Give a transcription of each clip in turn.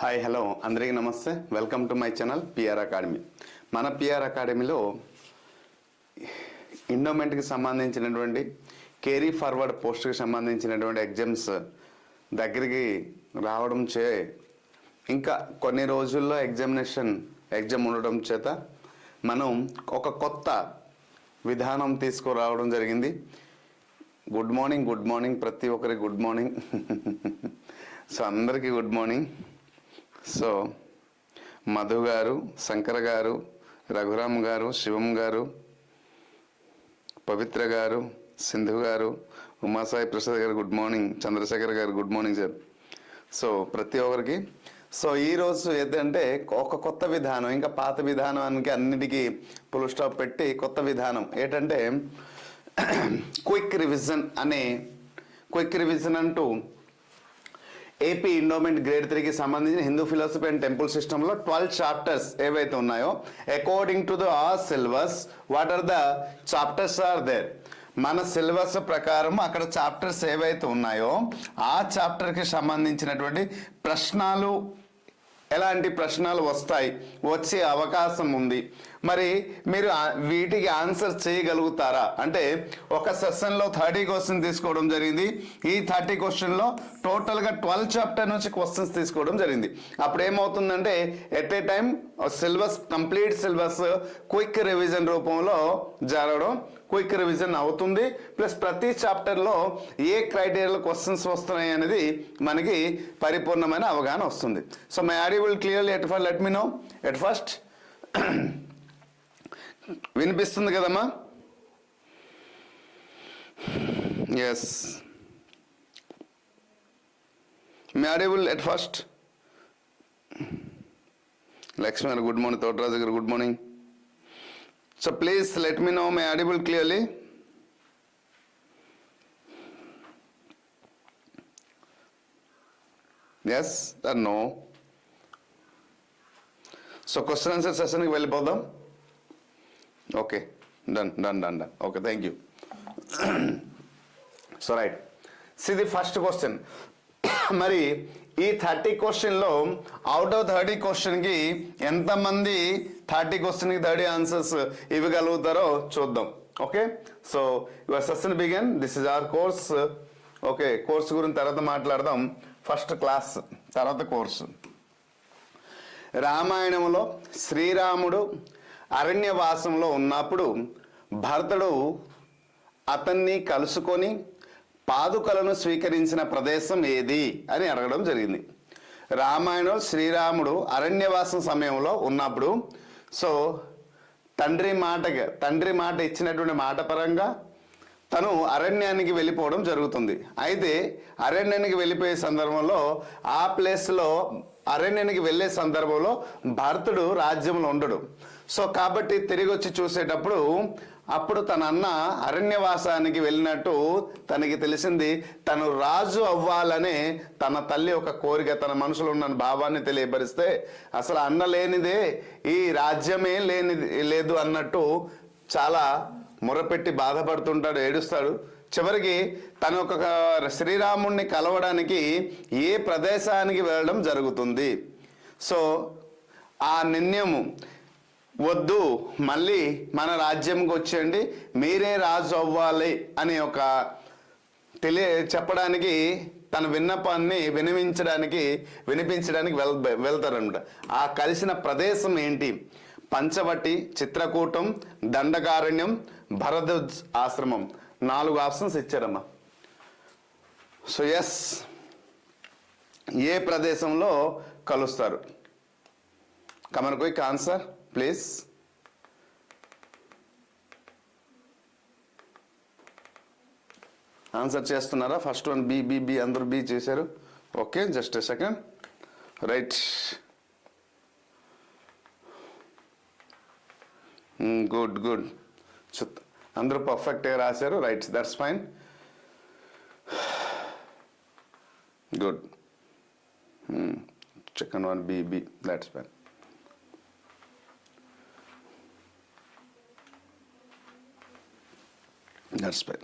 Hi hello అందరికీ నమస్తే. Welcome to my channel PR academy. మన పిఆర్ అకాడమీలో ఎండోమెంట్కి సంబంధించినటువంటి కేరీ ఫార్వర్డ్ పోస్ట్కి సంబంధించినటువంటి ఎగ్జామ్స్ దగ్గరికి రావడం చే ఇంకా కొన్ని రోజుల్లో ఎగ్జామ్ ఉండడం చేత మనం ఒక కొత్త విధానం తీసుకురావడం జరిగింది. గుడ్ మార్నింగ్ ప్రతి ఒక్కరికి గుడ్ మార్నింగ్. సో అందరికీ గుడ్ మార్నింగ్. సో మధు గారు, శంకర్ గారు, రఘురామ్ గారు, శివం గారు, పవిత్ర గారు, సింధు గారు, ఉమాసాయి ప్రసాద్ గారు గుడ్ మార్నింగ్, చంద్రశేఖర్ గారు గుడ్ మార్నింగ్ సార్. సో ప్రతి ఒక్కరికి సో ఈరోజు ఏంటంటే ఒక కొత్త విధానం, ఇంకా పాత విధానానికి అన్నిటికీ ఫుల్ స్టాప్ పెట్టి కొత్త విధానం ఏంటంటే క్విక్ రివిజన్ అంటూ ఏపీ ఎండోమెంట్ గ్రేడ్ 3కి సంబంధించిన హిందూ ఫిలాసఫీ అండ్ టెంపుల్ సిస్టంలో 12 చాప్టర్స్ ఏవైతే ఉన్నాయో according to the syllabus what are the chapters are there. మన సిలబస్ ప్రకారం అక్కడ చాప్టర్స్ ఏవైతే ఉన్నాయో ఆ చాప్టర్కి సంబంధించినటువంటి ప్రశ్నలు, ఎలాంటి ప్రశ్నలు వచ్చే అవకాశం ఉంది. మరి మీరు వీటికి ఆన్సర్ చేయగలుగుతారా అంటే ఒక సెషన్లో 30 క్వశ్చన్ తీసుకోవడం జరిగింది. ఈ 30 క్వశ్చన్లో టోటల్గా 12 చాప్టర్ నుంచి క్వశ్చన్స్ తీసుకోవడం జరిగింది. అప్పుడు ఏమవుతుందంటే at a time complete syllabus quick revision రూపంలో జరగడం, క్విక్ రివిజన్ అవుతుంది. ప్లస్ ప్రతి చాప్టర్లో ఏ క్రైటీరియాలో క్వశ్చన్స్ వస్తున్నాయి అనేది మనకి పరిపూర్ణమైన అవగాహన వస్తుంది. So my audible clearly let me know at first. వినిపిస్తుంది కదమ్మా? Yes, my audible at first. Lakshmi గారు గుడ్ మార్నింగ్, తోటరాజు గారు good morning. So please let me know, am I audible clearly? Yes or no? So question answer session ki velipodam. Okay, done. Okay, thank you. So right, see the first question. మరి ఈ 30 క్వశ్చన్లో out of 30 క్వశ్చన్కి ఎంతమంది 30 క్వశ్చన్కి 30 answers ఇవ్వగలుగుతారో చూద్దాం. Okay, so your session begin. This is our course. Okay, course గురించి తర్వాత మాట్లాడదాం. ఫస్ట్ క్లాస్ తర్వాత కోర్సు. రామాయణంలో శ్రీరాముడు అరణ్యవాసంలో ఉన్నప్పుడు భరతుడు అతన్ని కలుసుకొని పాదుకలను స్వీకరించిన ప్రదేశం ఏది అని అడగడం జరిగింది. రామాయణం శ్రీరాముడు అరణ్యవాసం సమయంలో ఉన్నప్పుడు సో తండ్రి మాట ఇచ్చినటువంటి మాట పరంగా తను అరణ్యానికి వెళ్ళిపోవడం జరుగుతుంది. అయితే అరణ్యానికి వెళ్ళిపోయే సందర్భంలో ఆ ప్లేస్లో అరణ్యానికి వెళ్ళే సందర్భంలో భరతుడు రాజ్యంలో ఉండడు. సో కాబట్టి తిరిగి వచ్చి చూసేటప్పుడు అప్పుడు తన అన్న అరణ్యవాసానికి వెళ్ళినట్టు తనకి తెలిసింది. తను రాజు అవ్వాలనే తన తల్లి ఒక కోరిక, తన మనసులో ఉన్న భావాన్ని తెలియపరిస్తే అసలు అన్న లేనిదే ఈ రాజ్యమే లేదు అన్నట్టు చాలా మొరపెట్టి బాధపడుతుంటాడు, ఏడుస్తాడు. చివరికి తను ఒక శ్రీరాముడిని కలవడానికి ఏ ప్రదేశానికి వెళ్ళడం జరుగుతుంది. సో ఆ నిర్ణయము వద్దు, మళ్ళీ మన రాజ్యంకి వచ్చేయండి, మీరే రాజు అవ్వాలి అని ఒక చెప్పడానికి తన విన్నపాన్ని వినిపించడానికి వెళ్తారనమాట. ఆ కలిసిన ప్రదేశం ఏంటి? పంచవటి, చిత్రకూటం, దండకారణ్యం, భరద్వాజ్ ఆశ్రమం. 4 ఆప్షన్స్ ఇచ్చారమ్మా. సో ఎస్, ఏ ప్రదేశంలో కలుస్తారు? Come on quick answer please. Answer చేస్తున్నారా? ఫస్ట్ వన్ బి అందరూ బి చేశారు. Okay, just a second. Right, good. అందరూ పర్ఫెక్ట్గా రాశారు. Right, that's fine. Good. Second one B, that's fine. That's fine.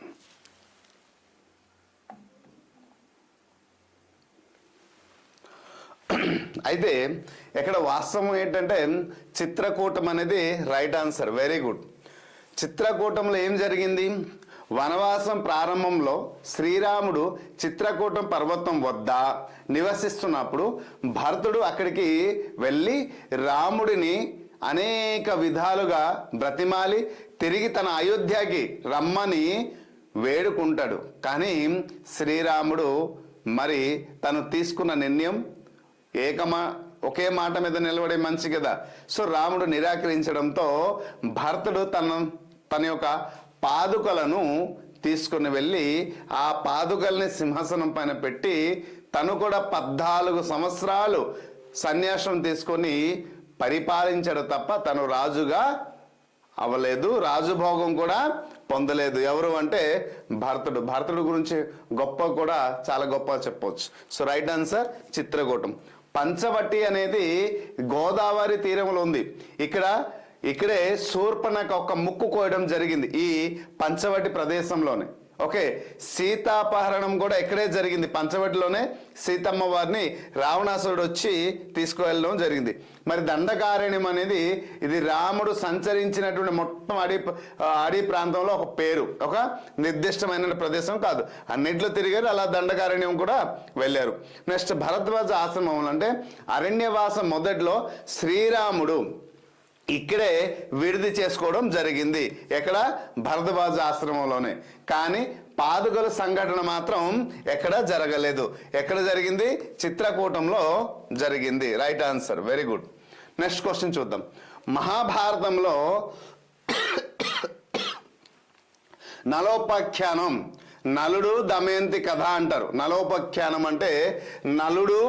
అయితే ఇక్కడ వాస్తవం ఏంటంటే చిత్రకూటం అనేది రైట్ ఆన్సర్, వెరీ గుడ్. చిత్రకూటంలో ఏం జరిగింది? వనవాసం ప్రారంభంలో శ్రీరాముడు చిత్రకూటం పర్వతం వద్ద నివసిస్తున్నప్పుడు భరతుడు అక్కడికి వెళ్ళి రాముడిని అనేక విధాలుగా బ్రతిమాలి తిరిగి తన అయోధ్యకి రమ్మని వేడుకుంటాడు. కానీ శ్రీరాముడు మరి తను తీసుకున్న నిర్ణయం ఒకే మాట మీద నిలబడే మంచి కదా. సో రాముడు నిరాకరించడంతో భరతుడు తన యొక్క పాదుకలను తీసుకుని వెళ్ళి ఆ పాదుకల్ని సింహాసనం పైన పెట్టి తను కూడా 14 సంవత్సరాలు సన్యాసం తీసుకొని పరిపాలించాడు తప్ప తను రాజుగా అవ్వలేదు, రాజుభోగం కూడా పొందలేదు. ఎవరు అంటే భరతుడు గురించి కూడా చాలా గొప్ప చెప్పవచ్చు. సో రైట్ ఆన్సర్ చిత్రకూటం. పంచవటి అనేది గోదావరి తీరంలో ఉంది. ఇక్కడే శూర్పణఖ ఒక ముక్కు కోయడం జరిగింది ఈ పంచవటి ప్రదేశంలోనే. ఓకే, సీతాపహరణం కూడా ఇక్కడే జరిగింది, పంచవటిలోనే సీతమ్మ వారిని రావణాసురుడు వచ్చి తీసుకువెళ్ళడం జరిగింది. మరి దండకారణ్యం అనేది ఇది రాముడు సంచరించినటువంటి మొత్తం అడవి ప్రాంతంలో ఒక పేరు, ఒక నిర్దిష్టమైన ప్రదేశం కాదు, అన్నింటిలో తిరిగారు. అలా దండకారణ్యం కూడా వెళ్ళారు. నెక్స్ట్ భరద్వాజ ఆశ్రమం అంటే అరణ్యవాసం మొదట్లో శ్రీరాముడు ఇక్కడే విడిది చేసుకోవడం జరిగింది. ఎక్కడ? భరద్వాజ ఆశ్రమంలోనే. కానీ పాదుకల సంఘటన మాత్రం ఎక్కడ జరగలేదు. ఎక్కడ జరిగింది? చిత్రకూటంలో జరిగింది. Right answer, very good. Next question చూద్దాం. మహాభారతంలో నలోపాఖ్యానం, నలుడు దమయంతి కథ అంటారు. నలోపాఖ్యానం అంటే నలుడు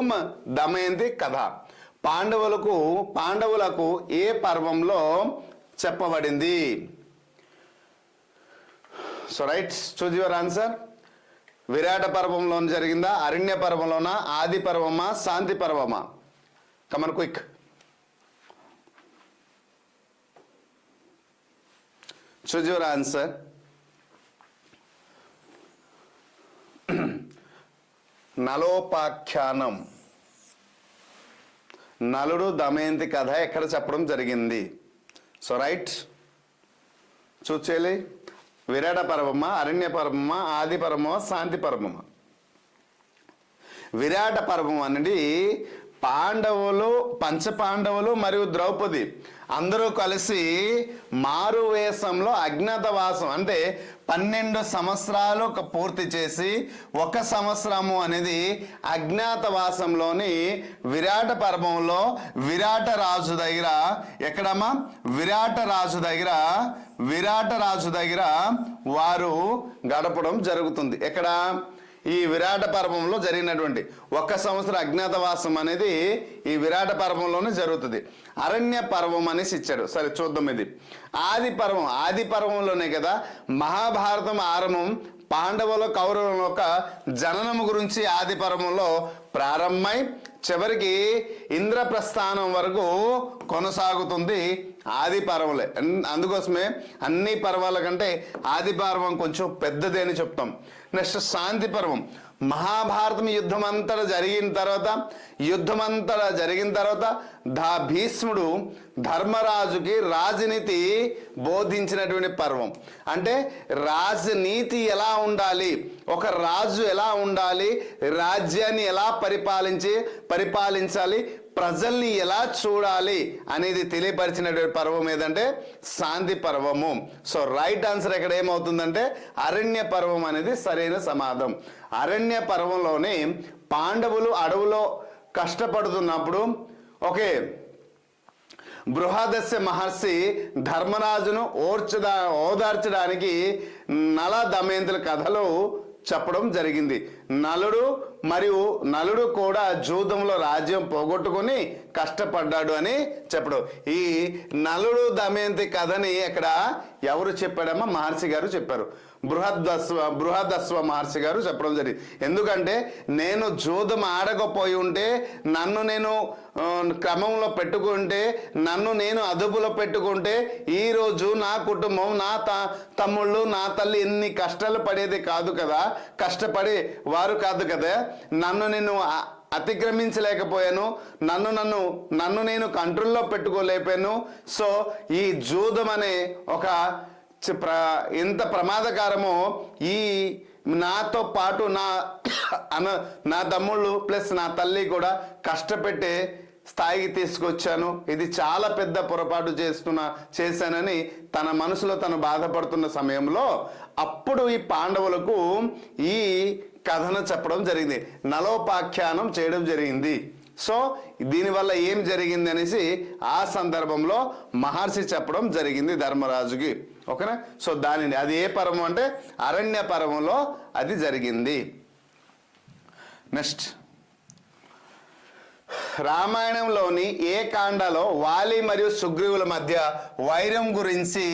దమయంతి కథ పాండవులకు ఏ పర్వంలో చెప్పబడింది? So right, choose your answer. Virata పర్వంలో జరిగిందా, అరణ్య పర్వంలోనా, ఆది పర్వమా, శాంతి పర్వమా? Come on quick. Choose your answer. నలోపాఖ్యానం, నలుడు దమయంతి కథ ఎక్కడ చెప్పడం జరిగింది? So right, చూచేయాలి. విరాట పర్వమా, అరణ్య పర్వమా, ఆది పర్వమా, శాంతి పర్వమా? విరాట పర్వం అనేది పంచపాండవులు మరియు ద్రౌపది అందరూ కలిసి మారువేషంలో అజ్ఞాతవాసం అంటే 12 సంవత్సరాలు పూర్తి చేసి 1 సంవత్సరము అనేది అజ్ఞాతవాసంలోని విరాట పర్వంలో విరాట రాజు దగ్గర, ఎక్కడమ్మా? విరాట రాజు దగ్గర వారు గడపడం జరుగుతుంది. ఎక్కడ? ఈ విరాట పర్వంలో జరిగినటువంటి 1 సంవత్సరం అజ్ఞాతవాసం అనేది ఈ విరాట పర్వంలోనే జరుగుతుంది. అరణ్య పర్వం అనేసి ఇచ్చాడు. సరే చూద్దాం. ఇది ఆది పర్వంలోనే కదా మహాభారతం ఆరంభం. పాండవుల కౌరవుల యొక్క జననము గురించి ఆది పర్వంలో ప్రారంభమై చివరికి ఇంద్రప్రస్థానం వరకు కొనసాగుతుంది ఆది పర్వంలే. అందుకోసమే అన్ని పర్వాల కంటే ఆది పర్వం కొంచెం పెద్దది అని చెప్తాం. నెక్స్ట్ శాంతి పర్వం. మహాభారతం యుద్ధమంతటా జరిగిన తర్వాత భీష్ముడు ధర్మరాజుకి రాజనీతి బోధించినటువంటి పర్వం. అంటే రాజనీతి ఎలా ఉండాలి, ఒక రాజు ఎలా ఉండాలి, రాజ్యాన్ని ఎలా పరిపాలించాలి, ప్రజల్ని ఎలా చూడాలి అనేది తెలియపరిచినటువంటి పర్వం ఏదంటే శాంతి పర్వము. సో రైట్ ఆన్సర్ ఇక్కడ ఏమవుతుందంటే అరణ్య పర్వం అనేది సరైన సమాధానం. అరణ్య పర్వంలోనే పాండవులు అడవులో కష్టపడుతున్నప్పుడు బృహదస్య మహర్షి ధర్మరాజును ఓదార్చడానికి నల దమయంతుల కథలు చెప్పడం జరిగింది. నలుడు కూడా జూదంలో రాజ్యం పోగొట్టుకుని కష్టపడ్డాడు అని చెప్పడం. ఈ నలుడు దమయంతి కథని ఇక్కడ ఎవరు చెప్పాడమ్మా? మహర్షి గారు చెప్పారు. బృహదస్వ మహర్షి గారు చెప్పడం జరిగింది. ఎందుకంటే నేను జూదం ఆడకపోయి ఉంటే, నన్ను నేను క్రమంలో పెట్టుకుంటే, నన్ను నేను అదుపులో పెట్టుకుంటే ఈరోజు నా కుటుంబం, నా తమ్ముళ్ళు, నా తల్లి ఎన్ని కష్టాలు పడేది కాదు కదా, కష్టపడే వారు కాదు కదా. నన్ను నేను అతిక్రమించలేకపోయాను, నన్ను నేను కంట్రోల్లో పెట్టుకోలేకపోయాను. సో ఈ జూదం అనే ఒక ఎంత ప్రమాదకరమో, ఈ నాతో పాటు నా తమ్ముళ్ళు ప్లస్ నా తల్లి కూడా కష్టపెట్టే స్థాయికి తీసుకొచ్చాను, ఇది చాలా పెద్ద పొరపాటు చేశానని తన మనసులో తను బాధపడుతున్న సమయంలో అప్పుడు ఈ పాండవులకు ఈ కథను చెప్పడం జరిగింది, నలోపాఖ్యానం చేయడం జరిగింది. సో దీనివల్ల ఏం జరిగింది అనేసి ఆ సందర్భంలో మహర్షి చెప్పడం జరిగింది ధర్మరాజుకి. ఓకేనా? సో దానిని అది ఏ పర్వం అంటే అరణ్య పర్వంలో అది జరిగింది. నెక్స్ట్, రామాయణంలోని ఏ కాండలో వాలి మరియు సుగ్రీవుల మధ్య వైరం గురించి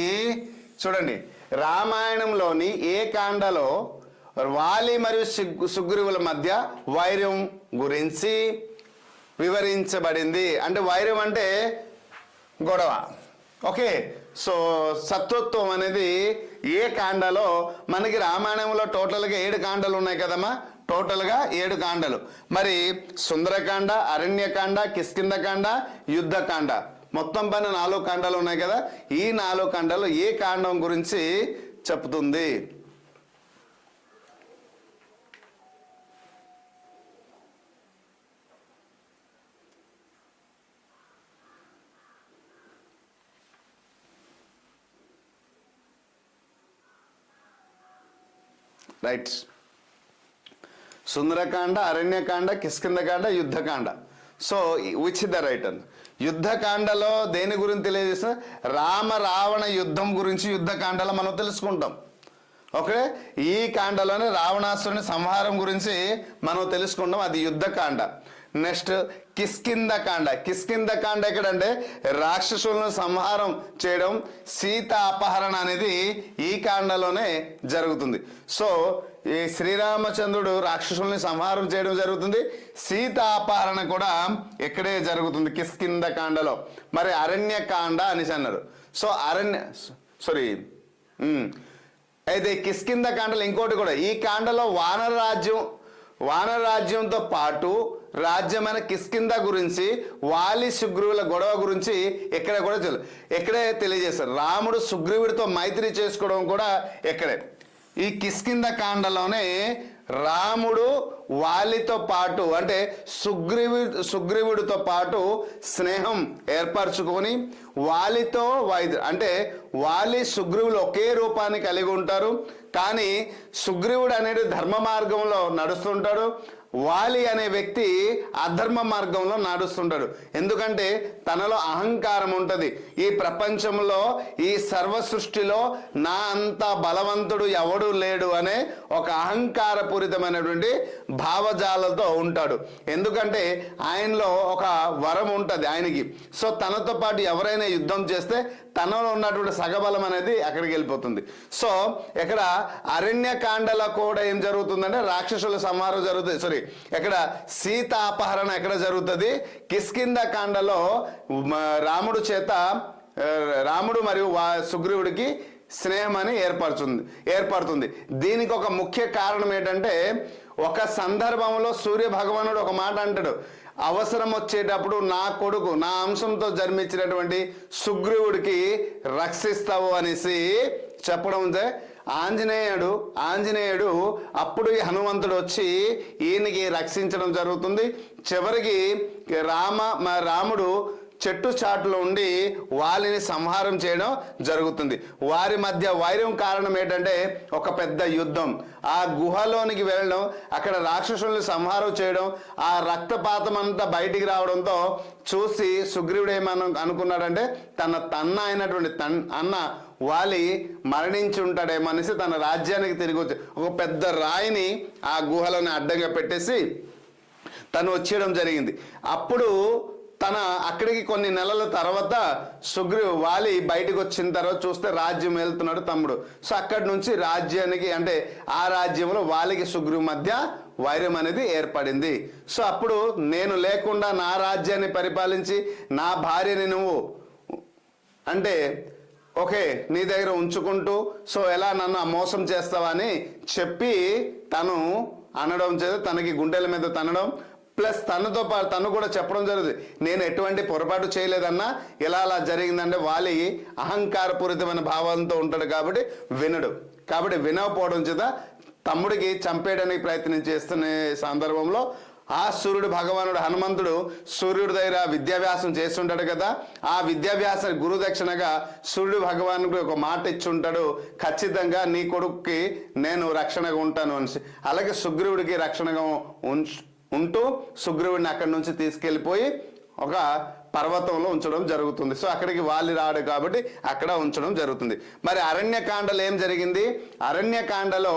చూడండి. రామాయణంలోని ఏ కాండలో వాలి మరియు సుగ్రీవుల మధ్య వైరం గురించి వివరించబడింది. అంటే వైరం అంటే గొడవ. ఓకే, సో శత్రుత్వం అనేది ఏ కాండలో మనకి రామాయణంలో టోటల్గా 7 కాండలు ఉన్నాయి కదమ్మా, టోటల్గా 7 కాండలు. మరి సుందరకాండ, అరణ్యకాండ, కిష్కింధకాండ, యుద్ధకాండ, మొత్తం పైన 4 కాండాలు ఉన్నాయి కదా. ఈ 4 కాండాలు ఏ కాండం గురించి చెప్తుంది? Right, Sundarakanda, Aranyakanda, Kishkindhakanda, Yuddhakanda. So which the right అని యుద్ధకాండలో దేని గురించి తెలియజేస్తే రామ రావణ యుద్ధం గురించి యుద్ధకాండలో మనం తెలుసుకుంటాం. ఓకే, ఈ కాండలోనే రావణాసురుని సంహారం గురించి మనం తెలుసుకుంటాం, అది యుద్ధకాండ. నెక్స్ట్ కిష్కింధకాండ. కిష్కింధకాండ ఎక్కడంటే రాక్షసులను సంహారం చేయడం, సీత అపహరణ అనేది ఈ కాండలోనే జరుగుతుంది. సో ఈ శ్రీరామచంద్రుడు రాక్షసుల్ని సంహారం చేయడం జరుగుతుంది, సీత అపహరణ కూడా ఇక్కడే జరుగుతుంది కిష్కింధకాండలో. మరి అరణ్యకాండ అనేసి అన్నారు. సో అయితే కిష్కింధకాండలో ఇంకోటి కూడా, ఈ కాండలో వానరాజ్యంతో పాటు రాజ్యమైన కిష్కింధ గురించి, వాలి సుగ్రీవుల గొడవ గురించి ఎక్కడే తెలియజేస్తారు. రాముడు సుగ్రీవుడితో మైత్రి చేసుకోవడం కూడా ఎక్కడే ఈ కిష్కింధ కాండలోనే రాముడు వాలితో పాటు అంటే సుగ్రీవుడితో పాటు స్నేహం ఏర్పరచుకొని వాలితో అంటే వాలి సుగ్రీవులు ఒకే రూపాన్ని కలిగి ఉంటారు, కానీ సుగ్రీవుడు అనేది ధర్మ మార్గంలో నడుస్తుంటాడు, వాలి అనే వ్యక్తి అధర్మ మార్గంలో నడుస్తుంటాడు. ఎందుకంటే తనలో అహంకారం ఉంటుంది. ఈ ప్రపంచంలో ఈ సర్వ సృష్టిలో నా అంత బలవంతుడు ఎవడు లేడు అనే ఒక అహంకారపూరితమైనటువంటి భావజాలతో ఉంటాడు. ఎందుకంటే ఆయనలో ఒక వరం ఉంటుంది ఆయనకి. సో తనతో పాటు ఎవరైనా యుద్ధం చేస్తే తనలో ఉన్నటువంటి సగబలం అనేది అక్కడికి వెళ్ళిపోతుంది. సో ఇక్కడ అరణ్యకాండలో కూడా ఏం జరుగుతుందంటే రాక్షసుల సంహారం జరుగుతుంది. ఎక్కడ సీత అపహరణ ఎక్కడ జరుగుతుంది? కిష్కింధకాండలో రాముడు మరియు సుగ్రీవుడికి స్నేహం అని ఏర్పడుతుంది. దీనికి ఒక ముఖ్య కారణం ఏంటంటే, ఒక సందర్భంలో సూర్య భగవానుడు ఒక మాట అంటాడు, అవసరం వచ్చేటప్పుడు నా కొడుకు నా అంశంతో జన్మించినటువంటి సుగ్రీవుడికి రక్షిస్తావు అనేసి చెప్పడం. ఆంజనేయుడు అప్పుడు హనుమంతుడు వచ్చి ఈయనకి రక్షించడం జరుగుతుంది. చివరికి రాముడు చెట్టు చాటులో ఉండి వాలిని సంహారం చేయడం జరుగుతుంది. వారి మధ్య వైరం కారణం ఏంటంటే ఒక పెద్ద యుద్ధం, ఆ గుహలోనికి వెళ్ళడం, అక్కడ రాక్షసుల్ని సంహారం చేయడం, ఆ రక్తపాతం అంతా బయటికి రావడంతో చూసి సుగ్రీవుడు ఏమన్నా అనుకున్నాడంటే తన అయినటువంటి అన్న వాలి మరణించి ఉంటాడేమో అనేసి తన రాజ్యానికి తిరిగి వచ్చి ఒక పెద్ద రాయిని ఆ గుహలోని అడ్డంగా పెట్టేసి తను వచ్చేయడం జరిగింది. అప్పుడు అక్కడికి కొన్ని నెలల తర్వాత వాలి బయటకు వచ్చిన తర్వాత చూస్తే రాజ్యం వెళ్తున్నాడు తమ్ముడు. సో అక్కడి నుంచి రాజ్యానికి అంటే ఆ రాజ్యంలో వాలికి సుగ్రీవు మధ్య వైరం అనేది ఏర్పడింది. సో అప్పుడు నేను లేకుండా నా రాజ్యాన్ని పరిపాలించి నా భార్యని నువ్వు అంటే ఓకే నీ దగ్గర ఉంచుకుంటూ సో ఎలా నన్ను మోసం చేస్తావా అని చెప్పి తను అనడం చేత తనకి గుండెల మీద తనడం, ప్లస్ తనతో పాటు తను కూడా చెప్పడం జరుగుతుంది, నేను ఎటువంటి పొరపాటు చేయలేదన్నా, ఇలా అలా జరిగిందంటే వాలి అహంకారపూరితమైన భావంతో ఉంటాడు కాబట్టి వినడు. కాబట్టి వినకపోవడం చేత తమ్ముడికి చంపేయడానికి ప్రయత్నం చేస్తున్న సందర్భంలో ఆ సూర్యుడు భగవానుడు హనుమంతుడు సూర్యుడి దగ్గర విద్యాభ్యాసం చేస్తుంటాడు కదా, ఆ విద్యాభ్యాస గురుదక్షిణగా సూర్యుడు భగవానుడికి ఒక మాట ఇచ్చుంటాడు, ఖచ్చితంగా నీ కొడుకుకి నేను రక్షణగా ఉంటాను అని. అలాగే సుగ్రీవుడికి రక్షణగా ఉంటూ సుగ్రీవుడిని అక్కడి నుంచి తీసుకెళ్ళిపోయి ఒక పర్వతంలో ఉంచడం జరుగుతుంది. సో అక్కడికి వాలి రాడు కాబట్టి అక్కడ ఉంచడం జరుగుతుంది. మరి అరణ్యకాండలో ఏం జరిగింది? అరణ్యకాండలో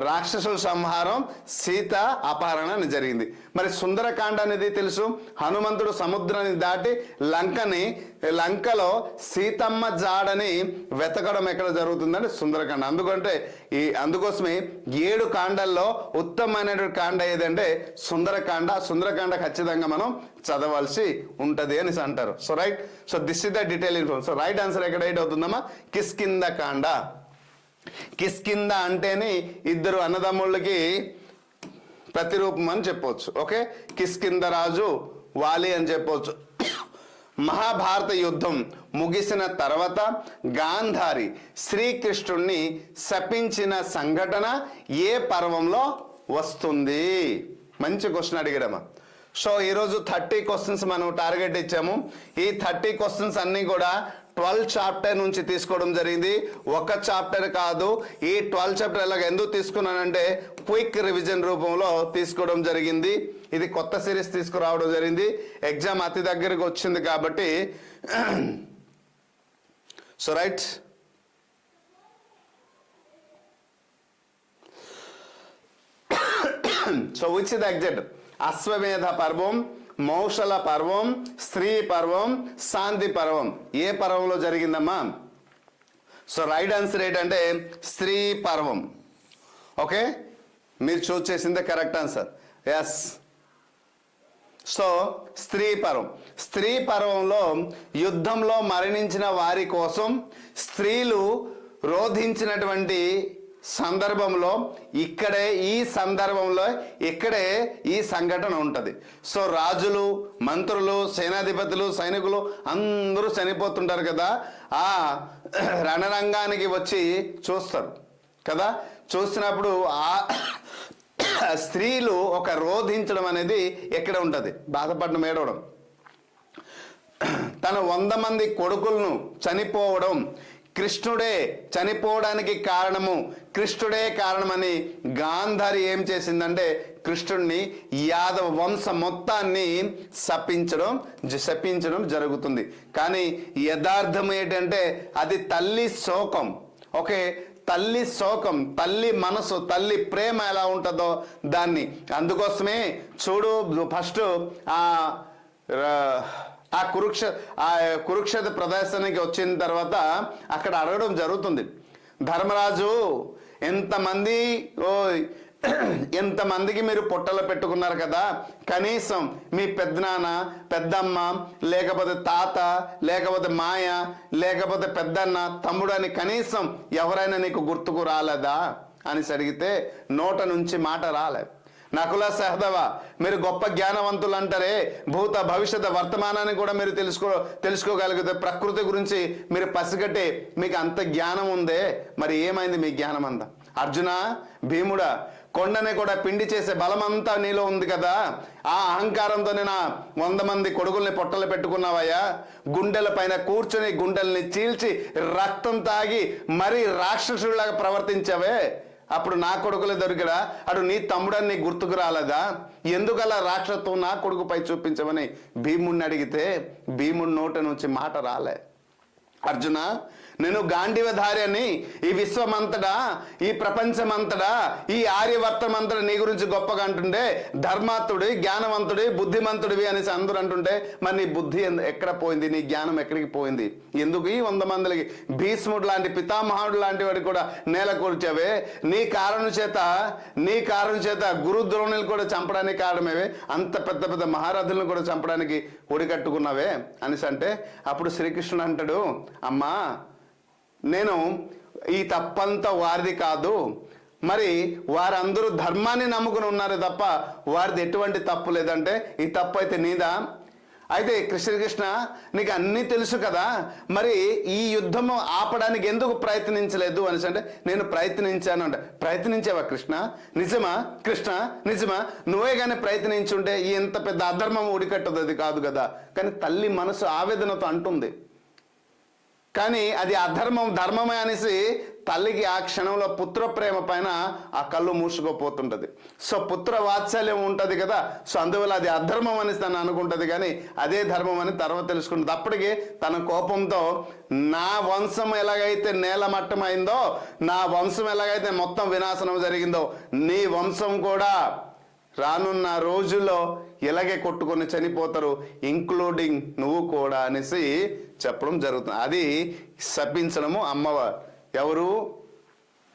రాక్షసుల సంహారం, సీత అపహరణ అని జరిగింది. మరి సుందరకాండ అనేది తెలుసు, హనుమంతుడు సముద్రాన్ని దాటి లంకలో సీతమ్మ జాడని వెతకడం ఎక్కడ జరుగుతుందంటే సుందరకాండ. అందుకోసమే 7 కాండల్లో ఉత్తమమైనటువంటి కాండ ఏదంటే సుందరకాండ. సుందరకాండ ఖచ్చితంగా మనం చదవాల్సి ఉంటది అని అంటారు. So right, so this is the detail information. So right answer ఎక్కడ రైట్ అవుతుందమ్మా? కిష్కింద కాండ. కిష్కింద అంటేనే ఇద్దరు అన్నదమ్ముళ్ళకి ప్రతిరూపం అని చెప్పవచ్చు. ఓకే, కిష్కింద రాజు వాలి అని చెప్పవచ్చు. మహాభారత యుద్ధం ముగిసిన తర్వాత గాంధారి శ్రీకృష్ణుణ్ణి శపించిన సంఘటన ఏ పర్వంలో వస్తుంది? మంచి క్వశ్చన్ అడిగాడమ్మా. సో ఈరోజు 30 క్వశ్చన్స్ మనం టార్గెట్ ఇచ్చాము. ఈ 30 క్వశ్చన్స్ అన్నీ కూడా 12 చాప్టర్ నుంచి తీసుకోవడం జరిగింది. ఒక చాప్టర్ కాదు, ఈ 12 చాప్టర్ ఎలాగ ఎందుకు తీసుకున్నానంటే క్విక్ రివిజన్ రూపంలో తీసుకోవడం జరిగింది. ఇది కొత్త సిరీస్ తీసుకురావడం జరిగింది, ఎగ్జామ్ అతి దగ్గరకు వచ్చింది కాబట్టి. So right, so which is the exact? అశ్వమేధ పర్వం, మౌషల పర్వం, స్త్రీ పర్వం, శాంతి పర్వం ఏ పర్వంలో జరిగిందమ్మా? సో రైట్ ఆన్సర్ ఏంటంటే స్త్రీ పర్వం. ఓకే, మీరు చూస్ చేసిందే కరెక్ట్ ఆన్సర్. ఎస్, సో స్త్రీ పర్వం. స్త్రీ పర్వంలో యుద్ధంలో మరణించిన వారి కోసం స్త్రీలు రోధించినటువంటి సందర్భంలో ఇక్కడే ఈ సంఘటన ఉంటుంది. సో రాజులు, మంత్రులు, సేనాధిపతులు, సైనికులు అందరూ చనిపోతుంటారు కదా, ఆ రణరంగానికి వచ్చి చూస్తారు కదా. చూసినప్పుడు ఆ స్త్రీలు ఒక రోధించడం అనేది ఎక్కడ ఉంటుంది? బాధపడడం, ఏడవడం. తన 100 మంది కొడుకులను చనిపోవడం, కృష్ణుడే చనిపోవడానికి కారణము, కృష్ణుడే కారణమని గాంధారి ఏం చేసిందంటే కృష్ణుడిని, యాదవ వంశం మొత్తాన్ని శపించడం జరుగుతుంది. కానీ యథార్థం ఏంటంటే అది తల్లి శోకం. ఓకే, తల్లి శోకం, తల్లి మనసు, తల్లి ప్రేమ ఎలా ఉంటుందో దాన్ని. అందుకోసమే చూడు, ఫస్ట్ ఆ కురుక్షేత్ర ప్రదర్శనకి వచ్చిన తర్వాత అక్కడ అడగడం జరుగుతుంది, ధర్మరాజు ఎంతమందికి మీరు పొట్టలు పెట్టుకున్నారు కదా, కనీసం మీ పెద్దనాన్న, పెద్దమ్మ, లేకపోతే తాత, లేకపోతే మాయ, లేకపోతే పెద్దన్న, తమ్ముడు అని కనీసం ఎవరైనా నీకు గుర్తుకు రాలేదా అని అడిగితే నోట నుంచి మాట రాలేదు. నకుల సహదేవ, మీరు గొప్ప జ్ఞానవంతులు అంటారే, భూత భవిష్యత్ వర్తమానాన్ని కూడా మీరు తెలుసుకోగలిగితే, ప్రకృతి గురించి మీరు పసిగట్టే మీకు అంత జ్ఞానం ఉందే, మరి ఏమైంది మీ జ్ఞానం అంతా? అర్జున, భీముడా, కొండని కూడా పిండి చేసే బలమంతా నీలో ఉంది కదా, ఆ అహంకారంతోనే నా 100 మంది కొడుకుల్ని పొట్టలు పెట్టుకున్నావయ్యా, గుండెల పైన కూర్చొని గుండెల్ని చీల్చి రక్తం తాగి మరీ రాక్షసుడిలాగా ప్రవర్తించావే, అప్పుడు నా కొడుకులే దొరికడా? అటు నీ తమ్ముడని నీ గుర్తుకు రాలేదా? ఎందుకలా రాక్షసత్వం నా కొడుకుపై చూపించమని భీముడిని అడిగితే భీముడి నోట నుంచి మాట రాలే. అర్జున, నేను గాంధీవధారి అని ఈ విశ్వమంతటా, ఈ ప్రపంచమంతటా, ఈ ఆర్యవర్తమంతటా నీ గురించి గొప్పగా అంటుండే, ధర్మాత్తుడి, జ్ఞానవంతుడి, బుద్ధిమంతుడివి అనేసి అందరూ అంటుంటే, మరి నీ బుద్ధి ఎక్కడ పోయింది? నీ జ్ఞానం ఎక్కడికి పోయింది? ఎందుకు ఈ 100 మందికి భీష్ముడు లాంటి, పితామహుడు లాంటి వాడికి కూడా నేల కూర్చావే? నీ కారణం చేత గురుద్రోణులు కూడా చంపడానికి కారణమేవే, అంత పెద్ద పెద్ద మహారథులను కూడా చంపడానికి ఒడికట్టుకున్నావే అనేసి అంటే, అప్పుడు శ్రీకృష్ణుడు అంటాడు, అమ్మా, నేను ఈ తప్పంతా వారిది కాదు, మరి వారందరూ ధర్మాన్ని నమ్ముకుని ఉన్నారు తప్ప వారిది ఎటువంటి తప్పు లేదంటే ఈ తప్పు అయితే నీదా? అయితే కృష్ణ నీకు అన్నీ తెలుసు కదా, మరి ఈ యుద్ధము ఆపడానికి ఎందుకు ప్రయత్నించలేదు అనేసి అంటే నేను ప్రయత్నించాను అంటే, ప్రయత్నించావా కృష్ణ? నిజమా కృష్ణ? నిజమా? నువ్వే కానీ ప్రయత్నించుంటే ఈ ఎంత పెద్ద అధర్మం ఉడికట్టదు కాదు కదా. కానీ తల్లి మనసు ఆవేదనతో అంటుంది, కానీ అది అధర్మం ధర్మమే అనేసి తల్లికి ఆ క్షణంలో పుత్ర ప్రేమ పైన ఆ కళ్ళు మూసుకుపోతుంటుంది. సో పుత్ర వాత్సల్యం ఉంటుంది కదా, సో అందువల్ల అది అధర్మం అనేసి తను అనుకుంటుంది, కానీ అదే ధర్మం అని తర్వాత తెలుసుకుంటుంది. అప్పటికి తన కోపంతో నా వంశం ఎలాగైతే నేలమట్టమైందో, నా వంశం ఎలాగైతే మొత్తం వినాశనం జరిగిందో, నీ వంశం కూడా రానున్న రోజుల్లో ఇలాగే కొట్టుకొని చనిపోతారు, ఇంక్లూడింగ్ నువ్వు కూడా అనేసి చెప్పడం జరుగుతుంది. అది శపించడము అమ్మవారు ఎవరు?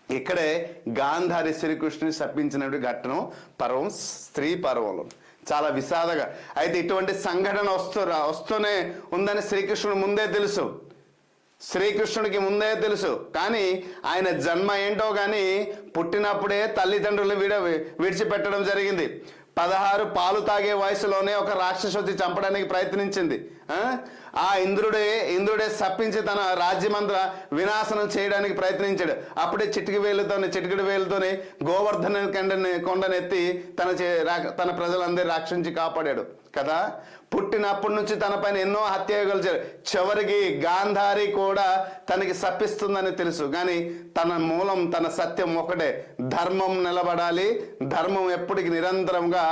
ఇక్కడే గాంధారి శ్రీకృష్ణుని శపించినటువంటి ఘట్టనం పర్వం, స్త్రీ పర్వంలో చాలా విషాదగా. అయితే ఇటువంటి సంఘటన వస్తూనే ఉందని శ్రీకృష్ణుడు ముందే తెలుసు, శ్రీకృష్ణుడికి ముందే తెలుసు. కానీ ఆయన జన్మ ఏంటో కానీ పుట్టినప్పుడే తల్లిదండ్రులు విడిచిపెట్టడం జరిగింది. 16 పాలు తాగే వయసులోనే ఒక రాక్షసుని చంపడానికి ప్రయత్నించింది. ఆ ఇంద్రుడే శపించి తన రాజ్యమంతా వినాశనం చేయడానికి ప్రయత్నించాడు. అప్పుడే చిటికిడి వేలుతోనే గోవర్ధన కొండనెత్తి తన ప్రజలందరి రక్షించి కాపాడాడు కదా. పుట్టినప్పటి నుంచి తన పైన ఎన్నో హత్యాయోగాలు చివరికి గాంధారి కూడా తనకి శపిస్తుందని తెలుసు, కానీ తన మూలం తన సత్యం ఒకటే, ధర్మం నిలబడాలి, ధర్మం ఎప్పటికి నిరంతరంగా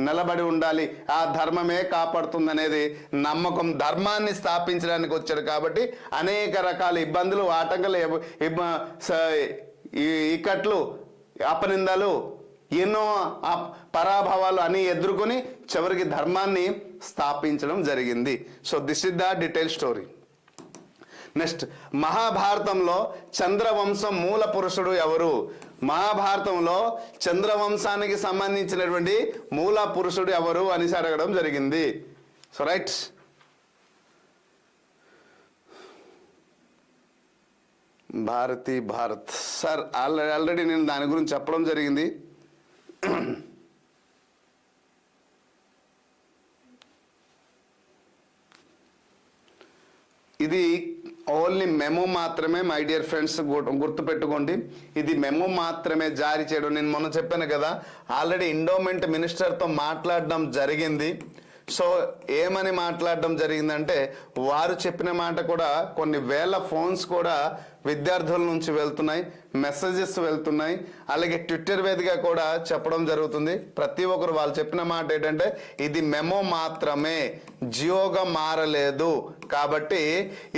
నిలబడి ఉండాలి, ఆ ధర్మమే కాపాడుతుంది అనేది నమ్మకం. ధర్మాన్ని స్థాపించడానికి వచ్చాడు కాబట్టి అనేక రకాల ఇబ్బందులు, ఆటంకాలు, ఇక్కట్లు, అపనిందలు, ఎన్నో పరాభవాలు అని ఎదుర్కొని చివరికి ధర్మాన్ని స్థాపించడం జరిగింది. So this is the detail story. Next, మహాభారతంలో చంద్రవంశం మూల పురుషుడు ఎవరు? మహాభారతంలో చంద్రవంశానికి సంబంధించినటువంటి మూల పురుషుడు ఎవరు అనేసి అడగడం జరిగింది. So right, Bharat sir already నేను దాని గురించి చెప్పడం జరిగింది. ఇది ఓన్లీ మెమో మాత్రమే మై డియర్ ఫ్రెండ్స్, గుర్తుపెట్టుకోండి. ఇది మెమో మాత్రమే జారీ చేయడం. నేను మొన్న చెప్పాను కదా, ఆల్రెడీ ఎండోమెంట్ మినిస్టర్తో మాట్లాడడం జరిగింది. సో ఏమని మాట్లాడడం జరిగిందంటే, వారు చెప్పిన మాట కూడా కొన్ని వేల ఫోన్స్ కూడా విద్యార్థుల నుంచి వెళ్తున్నాయి, మెసేజెస్ వెళ్తున్నాయి, అలాగే ట్విట్టర్ వేదికగా కూడా చెప్పడం జరుగుతుంది. ప్రతి ఒక్కరు వాళ్ళు చెప్పిన మాట ఏంటంటే, ఇది మెమో మాత్రమే, జియోగా మారలేదు, కాబట్టి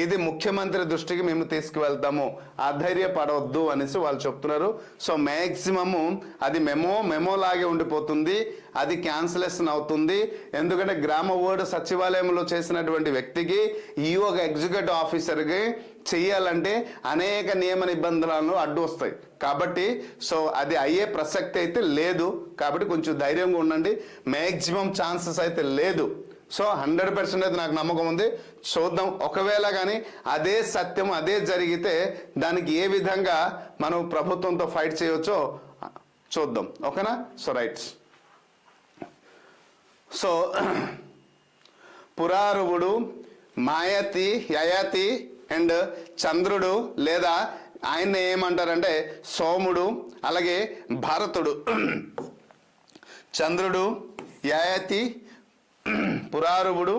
ఇది ముఖ్యమంత్రి దృష్టికి మేము తీసుకువెళ్తాము, అధైర్యపడవద్దు అనేసి వాళ్ళు చెప్తున్నారు. సో మ్యాక్సిమము అది మెమో లాగే ఉండిపోతుంది, అది క్యాన్సిలేషన్ అవుతుంది. ఎందుకంటే గ్రామ వార్డు సచివాలయంలో చేసినటువంటి వ్యక్తికి ఈ ఒక ఎగ్జిక్యూటివ్ ఆఫీసర్కి చెయ్యాలంటే అనేక నియమ నిబంధనలు అడ్డు వస్తాయి. కాబట్టి సో అది అయ్యే ప్రసక్తి అయితే లేదు. కాబట్టి కొంచెం ధైర్యంగా ఉండండి, మ్యాక్సిమం ఛాన్సెస్ అయితే లేదు. సో 100% అయితే నాకు నమ్మకం ఉంది. చూద్దాం, ఒకవేళ కానీ అదే సత్యం అదే జరిగితే దానికి ఏ విధంగా మనం ప్రభుత్వంతో ఫైట్ చేయవచ్చో చూద్దాం. ఓకేనా? So right. సో పురారువుడు, మాయతి, యయతి అండ్ చంద్రుడు, లేదా ఆయన ఏమంటారంటే సోముడు, అలాగే భరతుడు. చంద్రుడు, యయతి, పురారువుడు,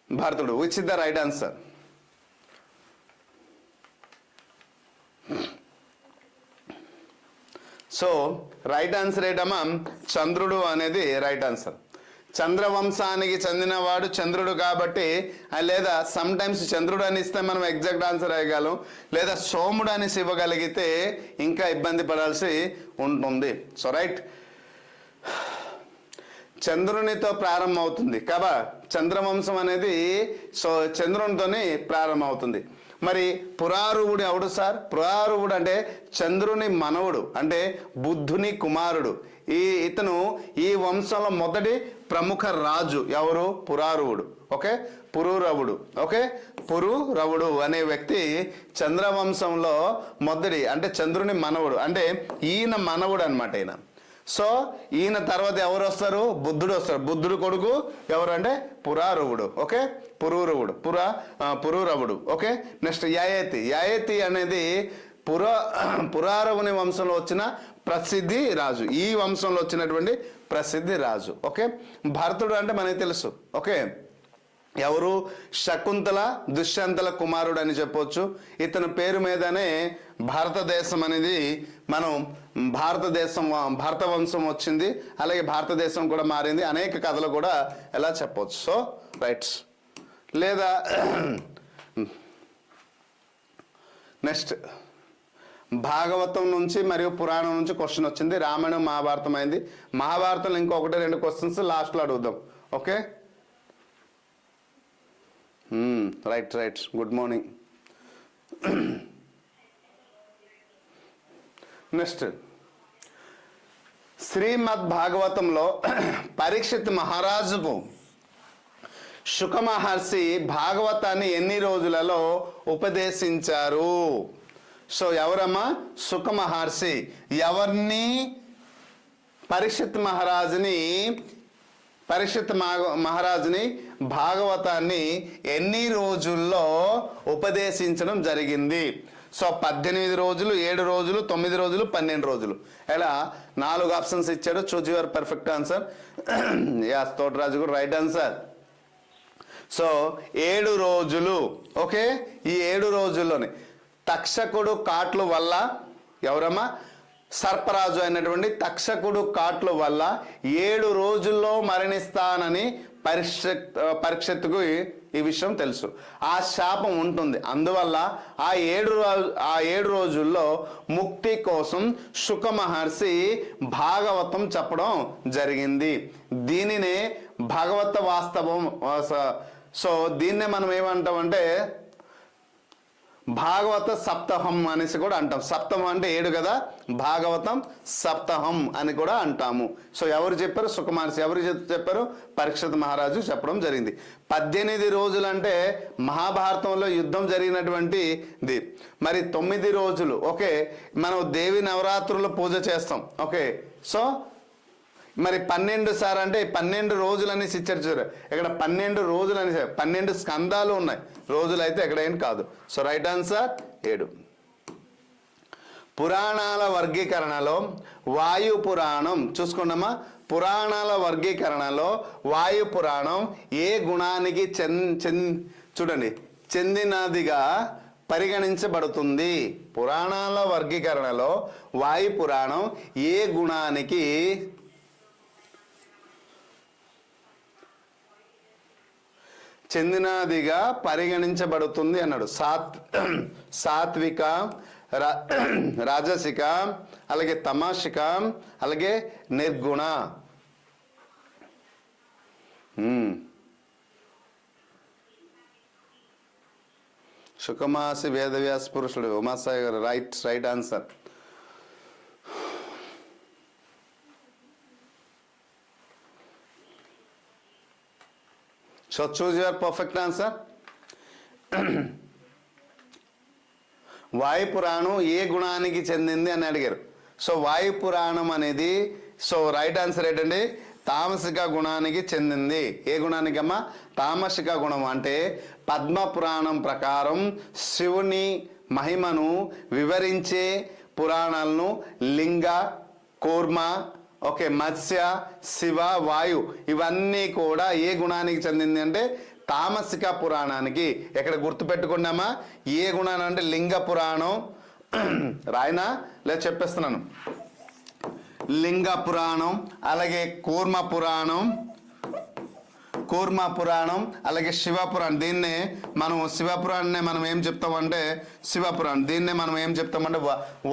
భరతుడు. Which is the right answer? So right answer ఏంటమ్మా? చంద్రుడు అనేది రైట్ ఆన్సర్. చంద్రవంశానికి చెందినవాడు చంద్రుడు కాబట్టి, లేదా సమ్ టైమ్స్ చంద్రుడు అని ఇస్తే మనం ఎగ్జాక్ట్ ఆన్సర్ అయ్యగలం, లేదా సోముడు అనేసి ఇవ్వగలిగితే ఇంకా ఇబ్బంది పడాల్సి ఉంటుంది. సో రైట్, చంద్రునితో ప్రారంభమవుతుంది కదా చంద్రవంశం అనేది. సో చంద్రునితోనే ప్రారంభమవుతుంది. మరి పురారువుడు ఎవడు సార్? పురారువుడు అంటే చంద్రుని మనవుడు, అంటే బుద్ధుని కుమారుడు. ఇతను ఈ వంశంలో మొదటి ప్రముఖ రాజు ఎవరు? పురారువుడు. ఓకే, పురూరవుడు. ఓకే, పురూరవుడు అనే వ్యక్తి చంద్రవంశంలో మొదటి, అంటే చంద్రుని మనవుడు, అంటే ఈయన మనవుడు అనమాట ఈయన. సో ఈయన తర్వాత ఎవరు వస్తారు? బుద్ధుడు వస్తారు. బుద్ధుడు కొడుకు ఎవరు అంటే పురారువుడు. ఓకే, పురూరవుడు. ఓకే, నెక్స్ట్ యయతి అనేది పురారవుని వంశంలో వచ్చిన ప్రసిద్ధి రాజు, ఈ వంశంలో వచ్చినటువంటి ప్రసిద్ధి రాజు. ఓకే, భరతుడు అంటే మనకి తెలుసు. ఓకే, ఎవరు? శకుంతల దుష్యంతల కుమారుడు అని చెప్పొచ్చు. ఇతని పేరు మీదనే భారతదేశం అనేది మనం భారత వంశం వచ్చింది, అలాగే భారతదేశం కూడా మారింది. అనేక కథలు కూడా ఎలా చెప్పొచ్చు. So rights. లేదా నెక్స్ట్ భాగవతం నుంచి మరియు పురాణం నుంచి క్వశ్చన్ వచ్చింది. రామాయణం మహాభారతం అయింది. మహాభారతంలో ఇంకొకటి 2 క్వశ్చన్స్ లాస్ట్లో అడుగుదాం. Okay, right. Good morning. Next Srimad భాగవతంలో పరీక్షిత్ మహారాజుకు శుక మహర్షి భాగవతాన్ని ఎన్ని రోజులలో ఉపదేశించారు? సో ఎవరమ్మా? శుక మహర్షి. ఎవరిని? పరీక్షిత్ మహారాజుని భాగవతాన్ని ఎన్ని రోజుల్లో ఉపదేశించడం జరిగింది? సో 18 రోజులు, 7 రోజులు, 9 రోజులు, 12 రోజులు. ఎలా? 4 ఆప్షన్స్ ఇచ్చాడు. Choose your perfect answer. As Thotaraju కూడా రైట్ ఆన్సర్. సో 7 రోజులు. ఓకే, ఈ 7 రోజుల్లోనే తక్షకుడు కాట్లు వల్ల, ఎవరమ్మా? సర్పరాజు అయినటువంటి తక్షకుడు కాట్లు వల్ల 7 రోజుల్లో మరణిస్తానని పరీక్షిత్తుకు ఈ విషయం తెలుసు. ఆ శాపం ఉంటుంది. అందువల్ల ఆ 7 రోజుల్లో ముక్తి కోసం శుక మహర్షి భాగవతం చెప్పడం జరిగింది. దీనినే భగవత వాస్తవం. సో దీన్నే మనం ఏమంటామంటే భాగవత సప్తహం అనేసి కూడా అంటాం. సప్తహం అంటే 7 కదా, భాగవతం సప్తహం అని కూడా అంటాము. సో ఎవరు చెప్పారు? శుక మహర్షి. ఎవరు చెప్పారు? పరీక్షిత్ మహారాజు చెప్పడం జరిగింది. 18 రోజులు అంటే మహాభారతంలో యుద్ధం జరిగినటువంటిది. మరి 9 రోజులు. ఓకే, మనం దేవి నవరాత్రుల్లో పూజ చేస్తాం. ఓకే, సో మరి 12 సార్ అంటే 12 రోజులు అనేసి ఇచ్చారు చూసారు. ఇక్కడ 12 రోజులు అనేసి 12 స్కందాలు ఉన్నాయి, రోజులు అయితే ఎక్కడైనా కాదు. So right answer 7. పురాణాల వర్గీకరణలో వాయు పురాణం చూసుకోండమ్మా. పురాణాల వర్గీకరణలో వాయు పురాణం ఏ గుణానికి చూడండి చెందినదిగా పరిగణించబడుతుంది? పురాణాల వర్గీకరణలో వాయు పురాణం ఏ గుణానికి చెందినదిగా పరిగణించబడుతుంది అన్నాడు. సాత్విక, రాజసిక, అలాగే తమాషిక, అలాగే నిర్గుణ. శుకమాసి వేదవ్యాస పురుషుడు ఉమాసాయి గారు right answer. So choose your perfect answer. వాయు పురాణం ఏ గుణానికి చెందింది అని అడిగారు. సో వాయు పురాణం అనేది, సో రైట్ ఆన్సర్ ఏంటండి? తామసిక గుణానికి చెందింది. ఏ గుణానికమ్మా? తామసిక గుణం. అంటే పద్మ పురాణం ప్రకారం శివుని మహిమను వివరించే పురాణాలను లింగ, కూర్మ, ఓకే, మత్స్య, శివ, వాయు ఇవన్నీ కూడా ఏ గుణానికి చెందింది అంటే తామసిక పురాణానికి. ఎక్కడ గుర్తుపెట్టుకున్నామా? ఏ గుణాన్ని అంటే లింగ పురాణం రాయనా లేదా చెప్పేస్తున్నాను. లింగ పురాణం, అలాగే కూర్మ పురాణం, అలాగే శివపురాణం. దీన్నే మనం శివపురాణాన్ని మనం ఏం చెప్తామంటే శివపురాణం. దీన్నే మనం ఏం చెప్తామంటే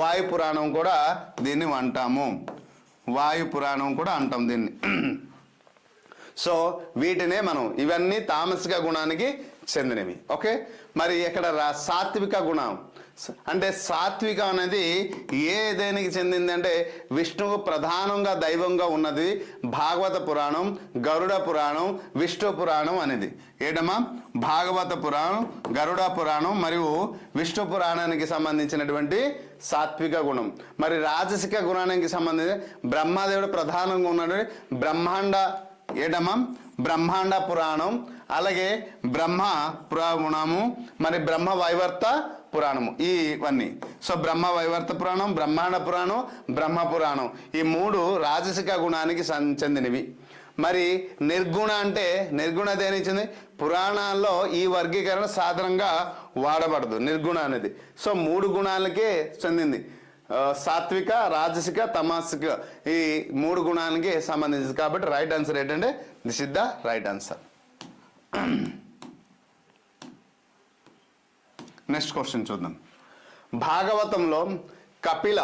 వాయు పురాణం కూడా దీన్ని అంటాము. వాయు పురాణం కూడా అంటాం దీన్ని. సో వీటినే మనం ఇవన్నీ తామసిక గుణానికి చెందినవి. ఓకే, మరి ఇక్కడ సాత్విక గుణం అంటే సాత్విక అనేది ఏ దేనికి చెందింది అంటే విష్ణువు ప్రధానంగా దైవంగా ఉన్నది భాగవత పురాణం, గరుడ పురాణం, విష్ణు పురాణం అనేది. ఏంటమ్మా? భాగవత పురాణం, గరుడ పురాణం మరియు విష్ణు పురాణానికి సంబంధించినటువంటి సాత్విక గుణం. మరి రాజసిక గుణానికి సంబంధించి బ్రహ్మదేవుడు ప్రధానంగా ఉన్నటువంటి బ్రహ్మాండ ఏటమ్మా బ్రహ్మాండ పురాణం, అలాగే బ్రహ్మ పురాణము, మరి బ్రహ్మ వైవర్త పురాణము, ఇవన్నీ. సో బ్రహ్మ వైవర్త పురాణం, బ్రహ్మాండ పురాణం, బ్రహ్మ పురాణం ఈ మూడు రాజసిక గుణానికి చెందినవి. మరి నిర్గుణ అంటే నిర్గుణ దేనిచ్చింది? పురాణాల్లో ఈ వర్గీకరణ సాధారణంగా వాడబడదు నిర్గుణ అనేది. సో మూడు గుణాలకే చెందింది. సాత్విక, రాజసిక, తమసిక ఈ మూడు గుణాలకి సంబంధించింది. కాబట్టి రైట్ ఆన్సర్ ఏంటంటే this is the right answer. Next question చూద్దాం. భాగవతంలో కపిల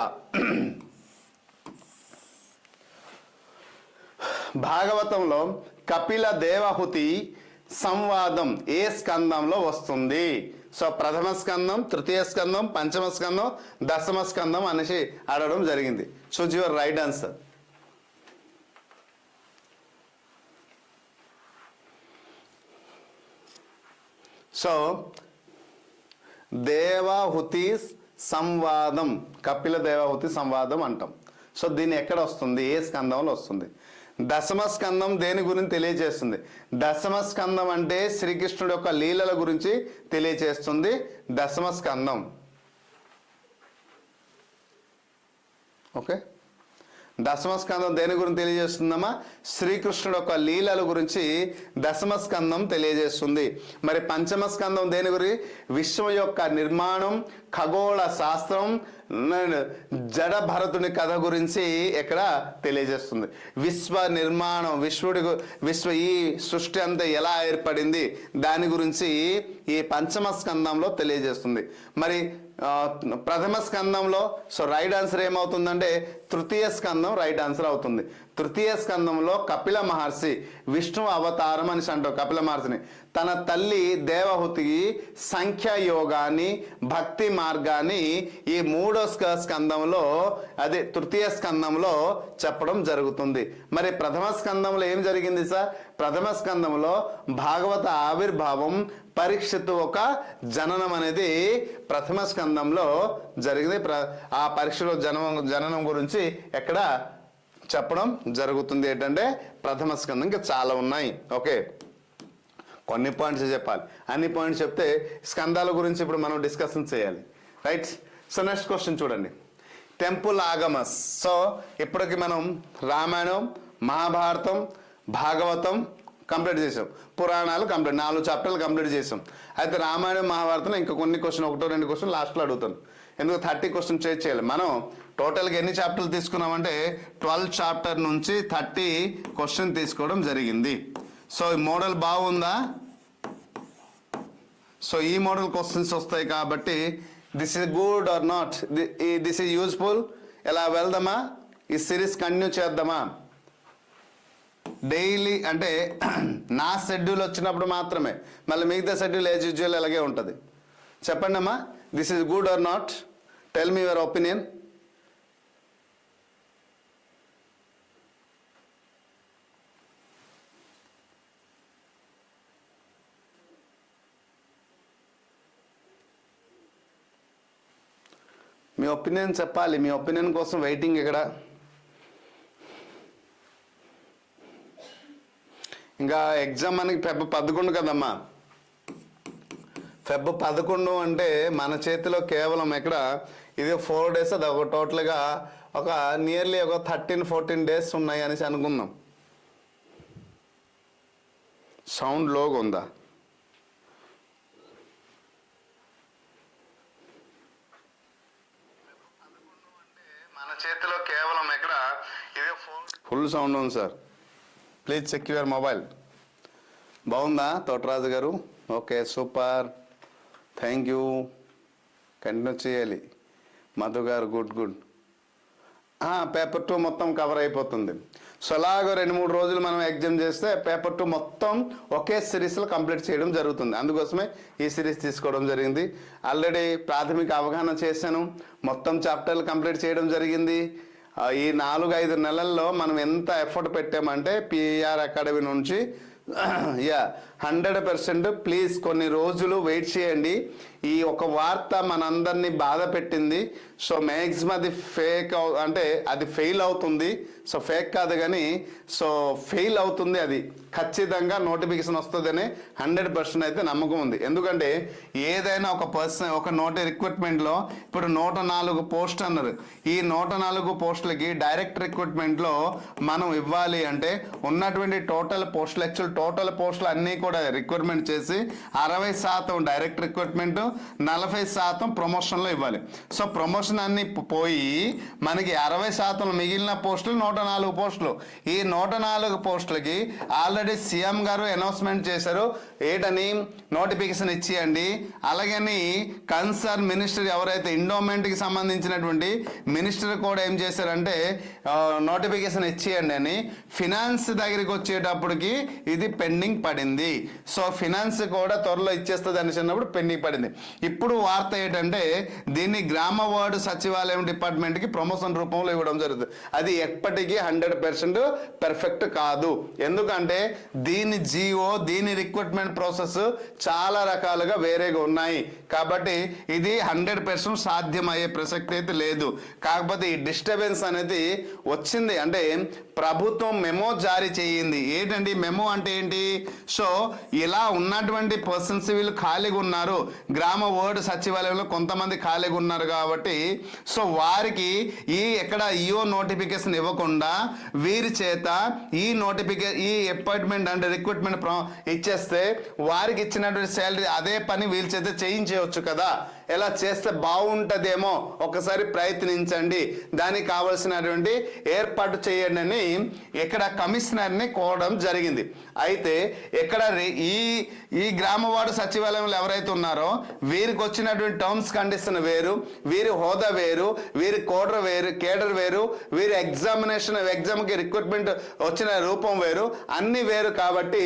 భాగవతంలో కపిల దేవహుతి సంవాదం ఏ స్కందంలో వస్తుంది? సో ప్రథమ స్కందం, తృతీయ స్కందం, పంచమ స్కందం, దశమ స్కందం అనేసి అడగడం జరిగింది. Choose your right answer. So Devahuti సంవాదం, కపిల దేవహుతి సంవాదం అంటాం. సో దీన్ని ఎక్కడ వస్తుంది? ఏ స్కందంలో వస్తుంది? దశమ స్కందం దేని గురించి తెలియజేస్తుంది? దశమ స్కందం అంటే శ్రీకృష్ణుడి యొక్క లీలల గురించి తెలియజేస్తుంది దశమ స్కందం. ఓకే, దశమ స్కందం దేని గురించి తెలియజేస్తుందమ్మా? శ్రీకృష్ణుడు యొక్క లీలల గురించి దశమ స్కందం తెలియజేస్తుంది. మరి పంచమ స్కందం దేని గురించి? విశ్వం యొక్క నిర్మాణం, ఖగోళ శాస్త్రం, జడ భరతుని కథ గురించి ఎక్కడ తెలియజేస్తుంది. విశ్వ నిర్మాణం, ఈ సృష్టి అంతా ఎలా ఏర్పడింది దాని గురించి ఈ పంచమ స్కందంలో తెలియజేస్తుంది. మరి ప్రథమ స్కందంలో సో రైట్ ఆన్సర్ ఏమవుతుందంటే తృతీయ స్కందం రైట్ ఆన్సర్ అవుతుంది. తృతీయ స్కందంలో కపిల మహర్షి విష్ణు అవతారం అని అంటారు కపిల మహర్షిని. తన తల్లి దేవహుతికి సంఖ్యాయోగాన్ని, భక్తి మార్గాన్ని ఈ మూడో స్కందంలో అదే తృతీయ స్కందంలో చెప్పడం జరుగుతుంది. మరి ప్రథమ స్కందంలో ఏం జరిగింది సార్? ప్రథమ స్కందంలో భాగవత ఆవిర్భావం, పరీక్షిత్ ఒక జననం అనేది ప్రథమ స్కందంలో జరిగింది. ఆ పరీక్షలో జననం గురించి ఎక్కడ చెప్పడం జరుగుతుంది ఏంటంటే ప్రథమ స్కందం. ఇంకా చాలా ఉన్నాయి. ఓకే, కొన్ని పాయింట్స్ చెప్పాలి. అన్ని పాయింట్స్ చెప్తే స్కందాల గురించి ఇప్పుడు మనం డిస్కషన్ చేయాలి. రైట్. సో నెక్స్ట్ క్వశ్చన్ చూడండి. టెంపుల్ ఆగమస్. సో ఇప్పటికి మనం రామాయణం, మహాభారతం, భాగవతం కంప్లీట్ చేసాం. పురాణాలు కంప్లీట్ 4 చాప్టర్లు కంప్లీట్ చేసాం. అయితే రామాయణం, మహాభారతంలో ఇంకా కొన్ని క్వశ్చన్ 1-2 క్వశ్చన్ లాస్ట్లో అడుగుతాను. ఎందుకు 30 క్వశ్చన్ చేయాలి. మనం టోటల్గా ఎన్ని చాప్టర్లు తీసుకున్నామంటే 12 చాప్టర్ నుంచి 30 క్వశ్చన్ తీసుకోవడం జరిగింది. సో ఈ మోడల్ బాగుందా? సో ఈ మోడల్ క్వశ్చన్స్ వస్తాయి కాబట్టి this is good or not, this is useful. ఎలా వెళ్దామా? ఈ సిరీస్ కంటిన్యూ చేద్దామా? డైలీ అంటే నా షెడ్యూల్ వచ్చినప్పుడు మాత్రమే, మళ్ళీ మిగతా షెడ్యూల్ యాజ్ యూజువల్ అలాగే ఉంటుంది. చెప్పండి అమ్మా, this is good or not? Tell me your opinion. Me opinion చెప్పాలి. మీ ఒపీనియన్ కోసం వెయిటింగ్ ఇక్కడ. ఇంకా ఎగ్జామ్ మనకి Feb 11 కదమ్మా. Feb 11 అంటే మన చేతిలో కేవలం ఎక్కడ ఇది 4 days, అది ఒక టోటల్గా ఒక నియర్లీ ఒక 13-14 days ఉన్నాయి అనేసి అనుకుందాం. సౌండ్ లోగా ఉందా? మన చేతిలో కేవలం ఎక్కడ ఇది ఫుల్ సౌండ్ ఉంది sir. Please check your mobile. బాగుందా Thotaraju garu? Okay, super, thank you. Continue చేయాలి. మధు గారు గుడ్. పేపర్ 2 మొత్తం కవర్ అయిపోతుంది. సో అలాగో 2-3 రోజులు మనం ఎగ్జామ్ చేస్తే పేపర్ 2 మొత్తం ఒకే సిరీస్లో కంప్లీట్ చేయడం జరుగుతుంది. అందుకోసమే ఈ సిరీస్ తీసుకోవడం జరిగింది. ఆల్రెడీ ప్రాథమిక అవగాహన చేశాను, మొత్తం చాప్టర్లు కంప్లీట్ చేయడం జరిగింది. ఈ 4-5 నెలల్లో మనం ఎంత ఎఫర్ట్ పెట్టామంటే పిఆర్ అకాడమీ నుంచి 100% ప్లీజ్ కొన్ని రోజులు వెయిట్ చేయండి. ఈ ఒక వార్త మనందరినీ బాధ పెట్టింది. సో మ్యాక్సిమం అది ఫేక్ అంటే అది ఫెయిల్ అవుతుంది. సో ఫేక్ కాదు కానీ సో ఫెయిల్ అవుతుంది, అది ఖచ్చితంగా నోటిఫికేషన్ వస్తుందని 100% అయితే నమ్మకం ఉంది. ఎందుకంటే ఏదైనా ఒక రిక్రూట్మెంట్లో ఇప్పుడు 104 పోస్ట్ అన్నారు. ఈ 104 పోస్టులకి డైరెక్ట్ రిక్రూట్మెంట్లో మనం ఇవ్వాలి అంటే ఉన్నటువంటి టోటల్ పోస్టులు అన్నీ కూడా రిక్రూట్మెంట్ చేసి 60% డైరెక్ట్ రిక్రూట్మెంట్, 40% ప్రమోషన్లో ఇవ్వాలి. సో ప్రమోషన్ అన్ని పోయి మనకి 60% మిగిలిన పోస్టులు 104 పోస్టులు. ఈ 104 పోస్టులకి ఆల్రెడీ సీఎం గారు అనౌన్స్మెంట్ చేశారు, ఏటని నోటిఫికేషన్ ఇచ్చేయండి. అలాగని కన్సర్న్ మినిస్టర్ ఎవరైతే ఎండోమెంట్కి సంబంధించినటువంటి మినిస్టర్ కూడా ఏం చేశారంటే నోటిఫికేషన్ ఇచ్చేయండి అని. ఫినాన్స్ దగ్గరికి వచ్చేటప్పటికి ఇది పెండింగ్ పడింది. సో ఫినాన్స్ కూడా త్వరలో ఇచ్చేస్తుంది అని చిన్నప్పుడు పెండింగ్ పడింది. ఇప్పుడు వార్త ఏంటంటే దీన్ని గ్రామ వార్డు సచివాలయం డిపార్ట్మెంట్కి ప్రమోషన్ రూపంలో ఇవ్వడం జరుగుతుంది. అది ఎప్పటికీ 100% పెర్ఫెక్ట్ కాదు. ఎందుకంటే దీని దీని రిక్రూట్మెంట్ ప్రాసెస్ చాలా రకాలుగా వేరేగా ఉన్నాయి. కాబట్టి ఇది 100% సాధ్యమయ్యే ప్రసక్తి అయితే లేదు. కాకపోతే ఈ డిస్టర్బెన్స్ అనేది వచ్చింది. అంటే ప్రభుత్వం మెమో జారీ చేయింది. ఏంటండి మెమో అంటే ఏంటి? సో ఇలా ఉన్నటువంటి పర్సన్స్ వీళ్ళు ఖాళీగా ఉన్నారు, గ్రామ వార్డు సచివాలయంలో కొంతమంది ఖాళీగా ఉన్నారు కాబట్టి సో వారికి ఎక్కడ ఈఓ నోటిఫికేషన్ ఇవ్వకుండా వీరి చేత ఈ అపాయింట్మెంట్ అంటే రిక్రూట్మెంట్ ఇచ్చేస్తే వారికి ఇచ్చినటువంటి శాలరీ అదే పని వీళ్ళ చేత చేయించవచ్చు కదా. ఎలా చేస్తే బాగుంటుందేమో ఒకసారి ప్రయత్నించండి, దానికి కావలసినటువంటి ఏర్పాటు చేయండి అని ఇక్కడ కమిషనర్ని కోరడం జరిగింది. అయితే ఇక్కడ ఈ గ్రామ వార్డు సచివాలయంలో ఎవరైతే ఉన్నారో వీరికి వచ్చినటువంటి టర్మ్స్ కండిషన్ వేరు, వీరి హోదా వేరు, వీరి కేడర్ వేరు, వీరి ఎగ్జామ్కి రిక్రూట్మెంట్ వచ్చిన రూపం వేరు, అన్ని వేరు. కాబట్టి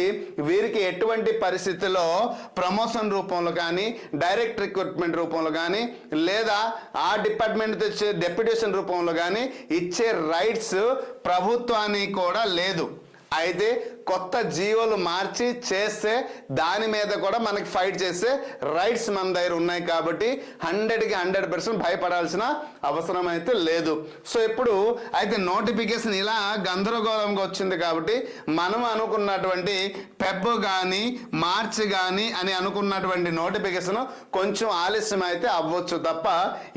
వీరికి ఎటువంటి పరిస్థితుల్లో ప్రమోషన్ రూపంలో కానీ డైరెక్ట్ రిక్రూట్మెంట్ రూపంలో కానీ లేదా ఆ డిపార్ట్మెంట్ ఇచ్చే డెప్యుటేషన్ రూపంలో కానీ ఇచ్చే రైట్స్ ప్రభుత్వానికి కూడా లేదు. అయితే కొత్త జీవోలు మార్చి చేస్తే దాని మీద కూడా మనకి ఫైట్ చేసే రైట్స్ మన దగ్గర ఉన్నాయి. కాబట్టి 100% భయపడాల్సిన అవసరం అయితే లేదు. సో ఇప్పుడు అయితే నోటిఫికేషన్ ఇలా గందరగోళంగా వచ్చింది కాబట్టి మనం అనుకున్నటువంటి ఫెబ్ కానీ మార్చి కానీ అని అనుకున్నటువంటి నోటిఫికేషన్ కొంచెం ఆలస్యం అయితే అవ్వచ్చు తప్ప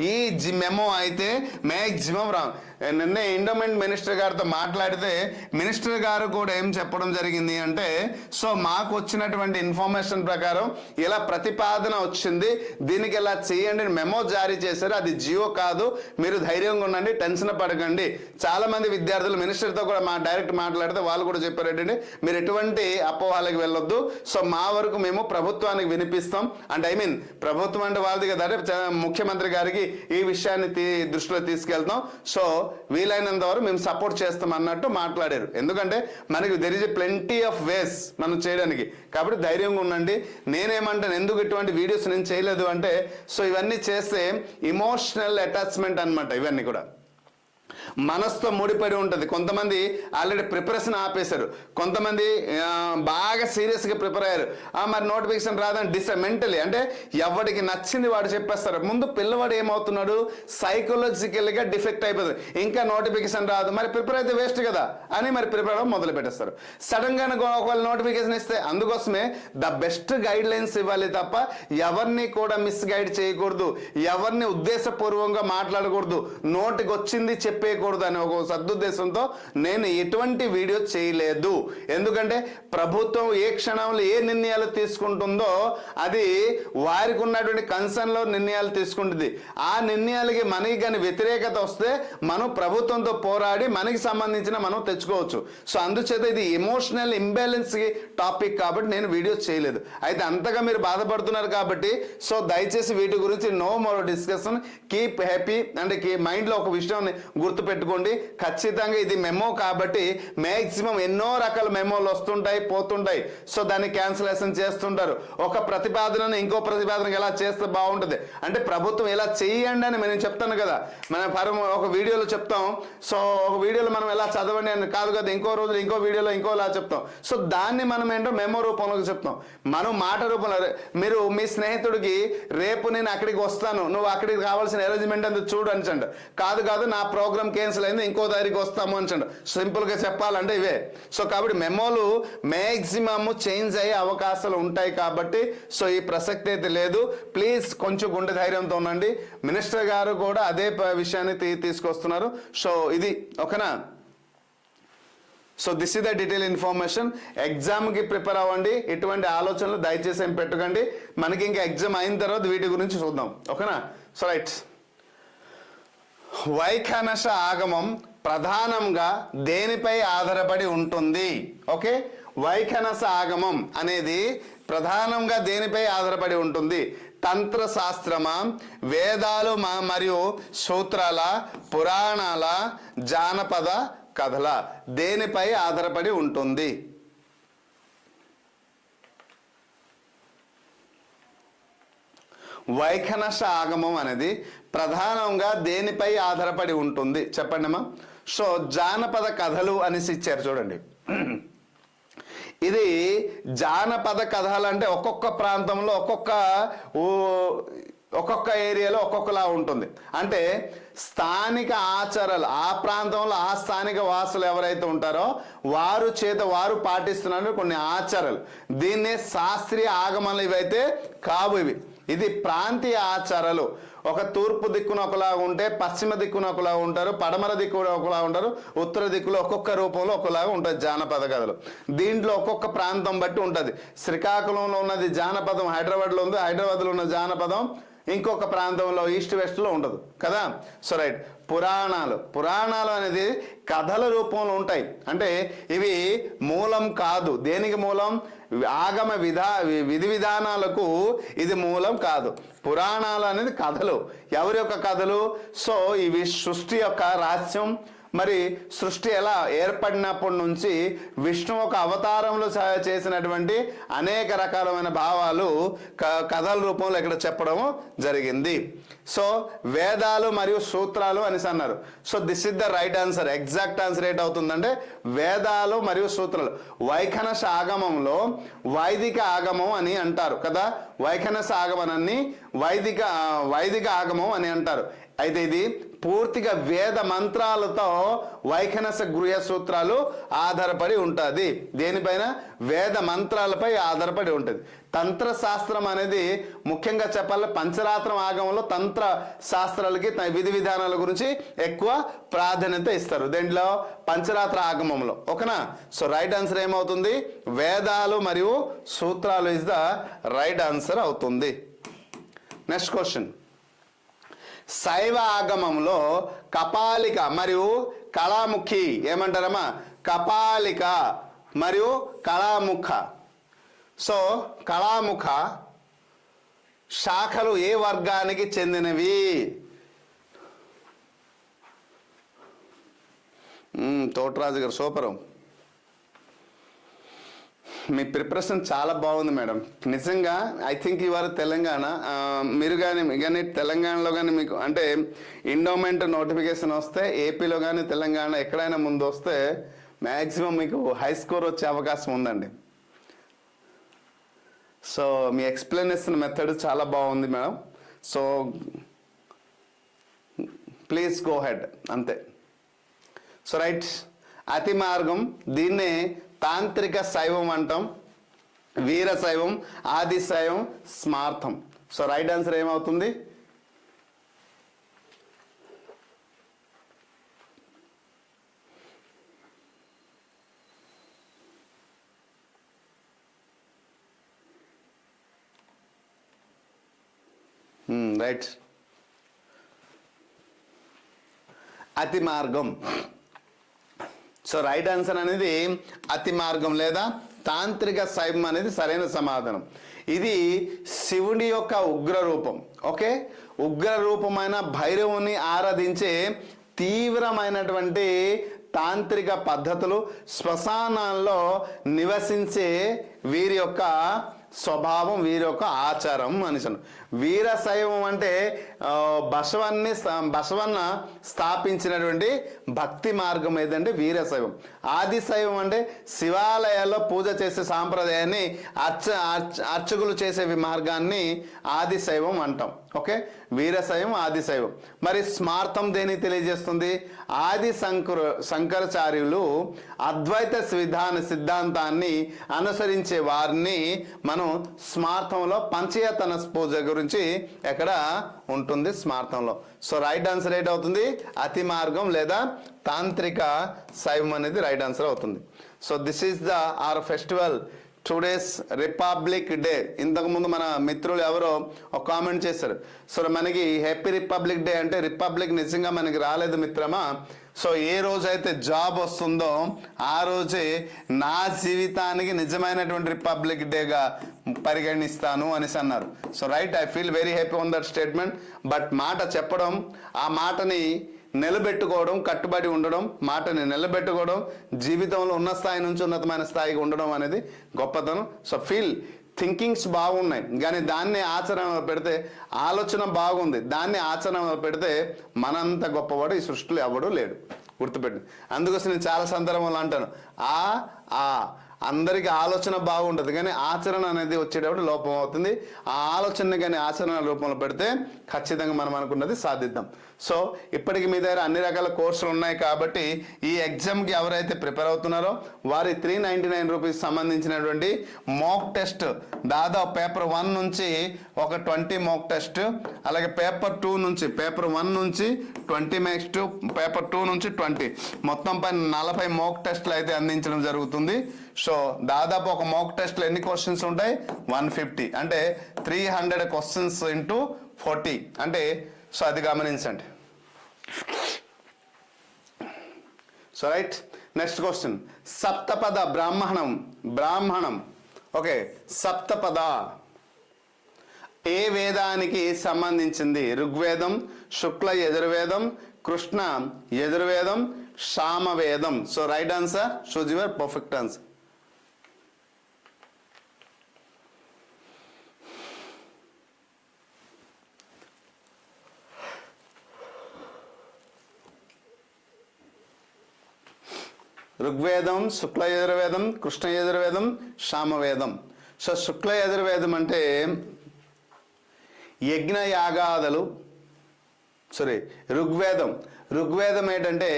ఈ మెమో అయితే మ్యాక్సిమం రాంగ్. నిన్న ఎండోమెంట్ మినిస్టర్ గారితో మాట్లాడితే మినిస్టర్ గారు కూడా ఏం చెప్పడం జరిగింది అంటే సో మాకు వచ్చినటువంటి ఇన్ఫర్మేషన్ ప్రకారం ఇలా ప్రతిపాదన వచ్చింది, దీనికి ఇలా చేయండి మెమో జారీ చేశారు, అది జియో కాదు, మీరు ధైర్యంగా ఉండండి, టెన్షన్ పడకండి. చాలా మంది విద్యార్థులు మినిస్టర్తో కూడా డైరెక్ట్ మాట్లాడితే వాళ్ళు కూడా చెప్పారు ఏంటంటే మీరు ఎటువంటి అపోహాలకు వెళ్ళొద్దు, సో మా వరకు మేము ప్రభుత్వానికి వినిపిస్తాం అంటే ప్రభుత్వం అంటే వాళ్ళది కదా, ముఖ్యమంత్రి గారికి ఈ విషయాన్ని దృష్టిలో తీసుకెళ్తాం, సో వీలైనంత వరకు మేము సపోర్ట్ చేస్తాం అన్నట్టు మాట్లాడారు. ఎందుకంటే మనకి there is plenty of ways మనం చేయడానికి. కాబట్టి ధైర్యంగా ఉండండి. నేనేమంటాను, ఎందుకు ఇటువంటి వీడియోస్ నేను చేయలేదు అంటే సో ఇవన్నీ చేస్తే ఇమోషనల్ అటాచ్మెంట్ అన్నమాట. ఇవన్నీ కూడా మనసుతో ముడిపడి ఉంటుంది. కొంతమంది ఆల్రెడీ ప్రిపరేషన్ ఆపేశారు, కొంతమంది బాగా సీరియస్గా ప్రిపేర్ అయ్యారు. మరి నోటిఫికేషన్ రాదని మెంటలీ అంటే ఎవరికి నచ్చింది వాడు చెప్పేస్తారు. ముందు పిల్లవాడు ఏమవుతున్నాడు, సైకలాజికల్గా డిఫెక్ట్ అయిపోతుంది. ఇంకా నోటిఫికేషన్ రాదు, మరి ప్రిపేర్ అయితే వేస్ట్ కదా అని మరి ప్రిపేర్ అవ్వడం మొదలు పెట్టేస్తారు. సడన్గా ఒకవేళ నోటిఫికేషన్ ఇస్తే అందుకోసమే ద బెస్ట్ గైడ్ లైన్స్ ఇవ్వాలి తప్ప ఎవరిని కూడా మిస్ గైడ్ చేయకూడదు, ఎవరిని ఉద్దేశపూర్వకంగా మాట్లాడకూడదు, నోటికి వచ్చింది చెప్పేయకూడదు అనే ఒక సదుద్దేశంతో నేను ఎటువంటి వీడియో చేయలేదు. ఎందుకంటే ప్రభుత్వం ఏ క్షణంలో ఏ నిర్ణయాలు తీసుకుంటుందో అది వారికి ఉన్నటువంటి కన్సర్న్లో నిర్ణయాలు తీసుకుంటుంది. ఆ నిర్ణయాలకి మనకి కానీ వ్యతిరేకత వస్తే మనం ప్రభుత్వంతో పోరాడి మనకి సంబంధించిన మనం తెచ్చుకోవచ్చు. సో అందుచేత ఇది ఎమోషనల్ ఇంబ్యాలెన్స్ టాపిక్ కాబట్టి నేను వీడియోస్ చేయలేదు. అయితే అంతగా మీరు బాధపడుతున్నారు కాబట్టి సో దయచేసి వీటి గురించి no more discussion, keep happy అంటే మైండ్లో ఒక విషయం గుర్తు గుర్తు పెట్టుకోండి ఖచ్చితంగా. ఇది మెమో కాబట్టి మ్యాక్సిమం ఎన్నో రకాల మెమోలు వస్తుంటాయి పోతుంటాయి. సో దాన్ని క్యాన్సిలేషన్ చేస్తుంటారు. ఒక ప్రతిపాదనను ఇంకో ప్రతిపాదనకు ఎలా చేస్తే బాగుంటుంది అంటే ప్రభుత్వం ఎలా చేయండి అని నేను చెప్తాను కదా, మనం ఒక వీడియోలో చెప్తాం. సో ఒక వీడియోలో మనం ఎలా చదవండి అని కాదు కదా, ఇంకో రోజు ఇంకో వీడియోలో ఇంకోలా చెప్తాం. సో దాన్ని మనం ఏంటో మెమో రూపంలో చెప్తాం. మనం మాట రూపంలో మీరు మీ స్నేహితుడికి రేపు నేను అక్కడికి వస్తాను, నువ్వు అక్కడికి కావాల్సిన అరేంజ్మెంట్ అంతా చూడు అనిచండి. కాదు కాదు నా ప్రోగ్రామ్ క్యాన్సిల్ అయింది, ఇంకో దారికి వస్తాము అనిచండి. సింపుల్గా చెప్పాలంటే ఇవే. సో కాబట్టి మెమోలు మ్యాక్సిమమ్ చేంజ్ అయ్యే అవకాశాలు ఉంటాయి కాబట్టి సో ఈ ప్రసక్తి అయితే లేదు. ప్లీజ్ కొంచెం గుండె ధైర్యంతో ఉండండి. మినిస్టర్ గారు కూడా అదే విషయాన్ని తీసుకొస్తున్నారు. సో ఇది ఓకేనా. So this is the detail information. ఎగ్జామ్కి ప్రిపేర్ అవ్వండి. ఎటువంటి ఆలోచనలు దయచేసి ఏం పెట్టకండి. మనకి ఇంకా ఎగ్జామ్ అయిన తర్వాత వీటి గురించి చూద్దాం ఓకేనా. సో రైట్, వైఖానస ఆగమం ప్రధానంగా దేనిపై ఆధారపడి ఉంటుంది? ఓకే, వైఖానస ఆగమం అనేది ప్రధానంగా దేనిపై ఆధారపడి ఉంటుంది? తంత్ర శాస్త్రమా, వేదాలు మరియు సూత్రాల, పురాణాల, జానపద కథల, దేనిపై ఆధారపడి ఉంటుంది? వైఖానస ఆగమం అనేది ప్రధానంగా దేనిపై ఆధారపడి ఉంటుంది చెప్పండి అమ్మా. సో జానపద కథలు అనేసి ఇచ్చారు చూడండి. ఇది జానపద కథలు అంటే ఒక్కొక్క ప్రాంతంలో ఒక్కొక్క ఏరియాలో ఒక్కొక్కలా ఉంటుంది. అంటే స్థానిక ఆచారాలు, ఆ ప్రాంతంలో ఆ స్థానిక వాసులు ఎవరైతే ఉంటారో వారు పాటిస్తున్నారు కొన్ని ఆచారాలు. దీన్నే శాస్త్రీయ ఆగమనాలు ఇవైతే కావు. ఇది ప్రాంతీయ ఆచారాలు. ఒక తూర్పు దిక్కున ఒకలా ఉంటే పశ్చిమ దిక్కున ఒకలా ఉంటారు, పడమర దిక్కున ఒకలా ఉంటారు, ఉత్తర దిక్కులో ఒక్కొక్క రూపంలో ఒకలాగా ఉంటుంది జానపద కథలు. దీంట్లో ఒక్కొక్క ప్రాంతం బట్టి ఉంటుంది. శ్రీకాకుళంలో ఉన్నది జానపదం హైదరాబాద్లో ఉంది, హైదరాబాద్లో ఉన్న జానపదం ఇంకొక ప్రాంతంలో ఈస్ట్ వెస్ట్లో ఉండదు కదా. సో రైట్, పురాణాలు అనేది కథల రూపంలో ఉంటాయి. అంటే ఇవి మూలం కాదు. దేనికి మూలం? ఆగమ విధి విధానాలకు ఇది మూలం కాదు. పురాణాలు అనేది కథలు. ఎవరి యొక్క కథలు? సో ఇవి సృష్టి యొక్క రహస్యం, మరి సృష్టి ఎలా ఏర్పడినప్పటి నుంచి విష్ణు ఒక అవతారంలో చేసినటువంటి అనేక రకాలమైన భావాలు కథల రూపంలో ఇక్కడ చెప్పడం జరిగింది. సో వేదాలు మరియు సూత్రాలు అనేసి అన్నారు. So this is the right answer. Exact answer ఏంటి అవుతుందంటే వేదాలు మరియు సూత్రాలు. వైఖానస ఆగమంలో వైదిక ఆగమం అని అంటారు కదా. వైఖానస ఆగమనాన్ని వైదిక ఆగమం అని అంటారు. అయితే ఇది పూర్తిగా వేద మంత్రాలతో వైఖానస గృహ సూత్రాలు ఆధారపడి ఉంటుంది. దేనిపైన? వేద మంత్రాలపై ఆధారపడి ఉంటుంది. తంత్ర శాస్త్రం అనేది ముఖ్యంగా చెప్పాలి పంచరాత్రం ఆగమంలో తంత్ర శాస్త్రాలకి విధి విధానాల గురించి ఎక్కువ ప్రాధాన్యత ఇస్తారు. దేంట్లో? పంచరాత్ర ఆగమంలో ఓకేనా. సో రైట్ ఆన్సర్ ఏమవుతుంది? వేదాలు మరియు సూత్రాలు ఇస్ ద రైట్ ఆన్సర్ అవుతుంది. Next question. శైవ ఆగమంలో కపాలిక మరియు కళాముఖి ఏమంటారమ్మా? కపాలిక మరియు కళాముఖ. సో కళాముఖ శాఖలు ఏ వర్గానికి చెందినవి? తోటరాజు గారు సూపరం. మీ ప్రిపరేషన్ చాలా బాగుంది మేడం. నిజంగా ఐ థింక్ ఇవాళ తెలంగాణ మీరు కానీ తెలంగాణలో కానీ మీకు అంటే ఎండోమెంట్ నోటిఫికేషన్ వస్తే ఏపీలో కానీ తెలంగాణ ఎక్కడైనా ముందు వస్తే మ్యాక్సిమం మీకు హై స్కోర్ వచ్చే అవకాశం ఉందండి. సో మీ ఎక్స్ప్లెనేషన్ మెథడ్ చాలా బాగుంది madam. So please go head అంతే. సో రైట్, అతి మార్గం దీన్నే తాంత్రిక శైవం అంటాం, వీరశైవం, ఆది శైవం, స్మార్థం. సో రైట్ ఆన్సర్ ఏమవుతుంది? రైట్, అతి మార్గం. సో రైట్ ఆన్సర్ అనేది అతి మార్గం లేదా తాంత్రిక శైవం అనేది సరైన సమాధానం. ఇది శివుడి యొక్క ఉగ్ర రూపం. ఓకే, ఉగ్ర రూపమైన భైరవుని ఆరాధించే తీవ్రమైనటువంటి తాంత్రిక పద్ధతులు, శ్మశానాల్లో నివసించే వీరి యొక్క స్వభావం, వీరి యొక్క ఆచారం మనిషిను. వీరశైవం అంటే బసవన్న స్థాపించినటువంటి భక్తి మార్గం ఏదంటే వీరశైవం. ఆదిశైవం అంటే శివాలయాల్లో పూజ చేసే సాంప్రదాయాన్ని అర్చకులు చేసే మార్గాన్ని ఆదిశైవం అంటాం. ఓకే, వీరశైవం, ఆదిశైవం. మరి స్మార్థం దేని తెలియజేస్తుంది? ఆది శంకరాచార్యులు అద్వైత సిద్ధాంతాన్ని అనుసరించే వారిని మనం స్మార్థంలో పంచయతన పూజ గురించి ఎక్కడ ఉంటుంది? స్మార్థంలో. సో రైట్ ఆన్సర్ ఏంటవుతుంది? అతి మార్గం లేదా తాంత్రిక శైవం అనేది రైట్ ఆన్సర్ అవుతుంది. So this is the our festival today's Republic Day. ఇంతకుముందు మన మిత్రులు ఎవరో ఒక కామెంట్ చేశారు, సో మనకి హ్యాపీ రిపబ్లిక్ డే అంటే రిపబ్లిక్ నిజంగా మనకి రాలేదు మిత్రమా. సో ఏ రోజైతే జాబ్ వస్తుందో ఆ రోజే నా జీవితానికి నిజమైనటువంటి రిపబ్లిక్ డేగా పరిగణిస్తాను అనేసి అన్నారు. So right, I feel very happy on that statement. But మాట చెప్పడం, ఆ మాటని నిలబెట్టుకోవడం, కట్టుబడి ఉండడం, మాటని నిలబెట్టుకోవడం, జీవితంలో ఉన్న స్థాయి నుంచి ఉన్నతమైన స్థాయికి ఉండడం అనేది గొప్పతనం. సో ఫీల్ థింకింగ్స్ బాగున్నాయి, కానీ దాన్ని ఆచరణలో పెడితే, ఆలోచన బాగుంది, దాన్ని ఆచరణలో పెడితే మనంత గొప్పవాడు ఈ సృష్టిలో ఎవడూ లేడు, గుర్తుపెట్టి. అందుకోసం నేను చాలా సందర్భంలో అంటాను, అందరికీ ఆలోచన బాగుంటుంది, కానీ ఆచరణ అనేది వచ్చేటప్పుడు లోపం అవుతుంది. ఆ ఆలోచన కానీ ఆచరణ రూపంలో పెడితే ఖచ్చితంగా మనం అనుకున్నది సాధిద్దాం. సో ఇప్పటికి మీ దగ్గర అన్ని రకాల కోర్సులు ఉన్నాయి కాబట్టి ఈ ఎగ్జామ్కి ఎవరైతే ప్రిపేర్ అవుతున్నారో వారి 399 రూపీస్ సంబంధించినటువంటి మాక్ టెస్ట్, దాదాపు పేపర్ 1 నుంచి ఒక 20 మాక్ టెస్ట్, అలాగే పేపర్ 2 నుంచి, పేపర్ 1 నుంచి 20 నెక్స్ట్ పేపర్ 2 నుంచి 20, మొత్తం పైన 40 మాక్ టెస్ట్లు అయితే అందించడం జరుగుతుంది. సో దాదాపు ఒక మాక్ టెస్ట్లో ఎన్ని క్వశ్చన్స్ ఉంటాయి? 150, అంటే 300 క్వశ్చన్స్ ఇంటూ 40 అంటే. సో అది గమనించండి. So right, next question. సప్తపద బ్రాహ్మణం ఓకే, సప్తపద ఏ వేదానికి సంబంధించింది? ఋగ్వేదం, శుక్ల యజుర్వేదం, కృష్ణ యజుర్వేదం, సామవేదం. So right answer, choose your perfect answer. ఋగ్వేదం, శుక్ల యజుర్వేదం, కృష్ణ యజుర్వేదం, సామవేదం. సో శుక్ల యజుర్వేదం అంటే యజ్ఞయాగాదులు. ఋగ్వేదం ఏంటంటే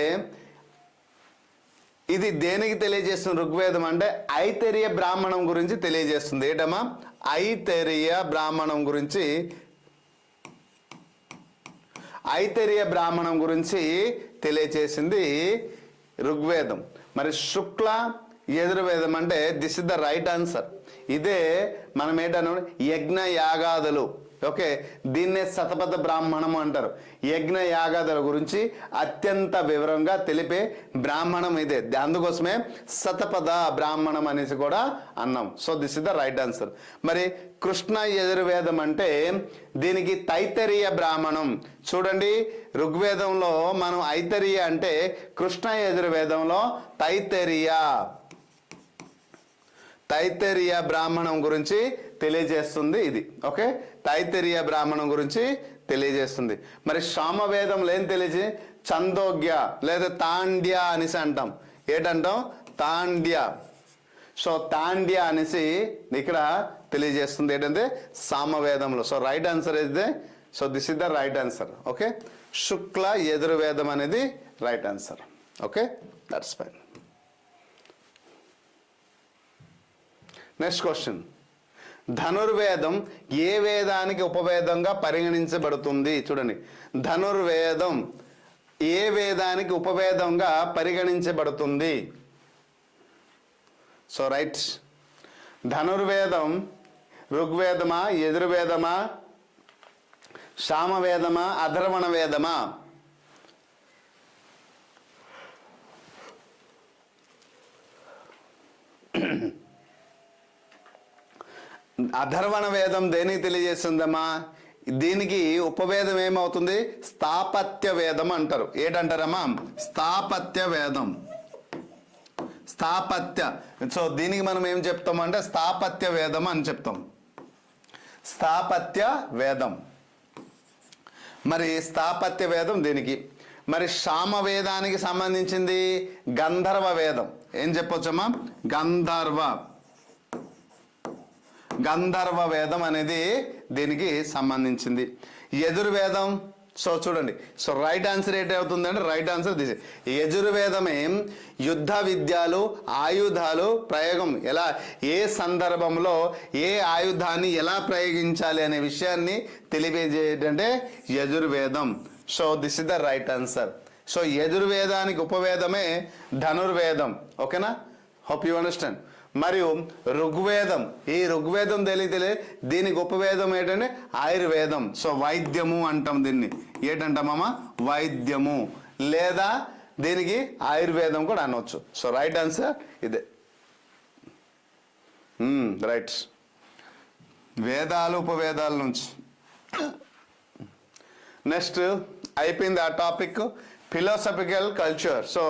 ఇది దేనికి తెలియజేస్తుంది? ఋగ్వేదం అంటే ఐతరేయ బ్రాహ్మణం గురించి తెలియజేస్తుంది. ఏంటమ్మా? ఐతరేయ బ్రాహ్మణం గురించి తెలియజేసింది ఋగ్వేదం. మరి శుక్ల యజుర్వేదం అంటే this is the right answer. ఇదే మనం ఏంటన్నా యజ్ఞ యాగాదులు. ఓకే, దీన్నే శతపథ బ్రాహ్మణం అంటారు. యజ్ఞ యాగాదుల గురించి అత్యంత వివరంగా తెలిపే బ్రాహ్మణం ఇదే, అందుకోసమే శతపథ బ్రాహ్మణం అనేసి కూడా అన్నాం. So this is the right answer. మరి కృష్ణ యజుర్వేదం అంటే దీనికి తైత్తరీయ బ్రాహ్మణం. చూడండి, ఋగ్వేదంలో మనం ఐతరీయ అంటే, కృష్ణ యజుర్వేదంలో తైత్తరీయ బ్రాహ్మణం గురించి తెలియజేస్తుంది ఇది. ఓకే, తైత్తరీయ బ్రాహ్మణం గురించి తెలియజేస్తుంది. మరి సామవేదంలో ఏం తెలియజే? చందోగ్య లేదా తాండ్య అనేసి అంటాం. ఏంటంటాం? తాండ్య. సో తాండ్య అనేసి ఇక్కడ తెలియజేస్తుంది ఏంటంటే సామవేదంలో. సో రైట్ ఆన్సర్ ఇదే. So this is the right answer. Okay, శుక్ల యజుర్వేదం అనేది right answer. Okay, that's fine. Next question. ధనుర్వేదం ఏ వేదానికి ఉపవేదంగా పరిగణించబడుతుంది? చూడండి, ధనుర్వేదం ఏ వేదానికి ఉపవేదంగా పరిగణించబడుతుంది? సో రైట్, ధనుర్వేదం ఋగ్వేదమా, యజుర్వేదమా, సామవేదమా, అధర్వణ వేదమా? అధర్వణ వేదం దేనికి తెలియజేస్తుందమ్మా? దీనికి ఉపవేదం ఏమవుతుంది? స్థాపత్య వేదం అంటారు. ఏంటంటారమ్మా? స్థాపత్య వేదం. స్థాపత్య. సో దీనికి మనం ఏం చెప్తామంటే స్థాపత్య వేదం అని చెప్తాం. స్థాపత్య వేదం. మరి స్థాపత్య వేదం దీనికి. మరి సామవేదానికి సంబంధించింది గంధర్వ వేదం. ఏం చెప్పొచ్చమ్మా? గంధర్వ వేదం అనేది దీనికి సంబంధించింది. యజుర్వేదం. సో చూడండి, సో రైట్ ఆన్సర్ ఏంటవుతుందంటే రైట్ ఆన్సర్ దిస్. యజుర్వేదమే యుద్ధ విద్యలు, ఆయుధాలు ప్రయోగం ఎలా, ఏ సందర్భంలో ఏ ఆయుధాన్ని ఎలా ప్రయోగించాలి అనే విషయాన్ని తెలియజేయటంటే యజుర్వేదం. So this is the right answer. So యజుర్వేదానికి ఉపవేదమే ధనుర్వేదం. ఓకేనా? Hope you understand. మరియు ఋగ్వేదం, ఈ ఋగ్వేదం తెలియ దీనికి ఉపవేదం ఏంటంటే ఆయుర్వేదం. సో వైద్యము అంటాం దీన్ని. ఏంటంటామమ్మా? వైద్యము, లేదా దీనికి ఆయుర్వేదం కూడా అనవచ్చు. సో రైట్ ఆన్సర్ ఇదే. రైట్. వేదాలు ఉపవేదాల నుంచి నెక్స్ట్ అయిపోయింది ఆ టాపిక్. Philosophical culture. సో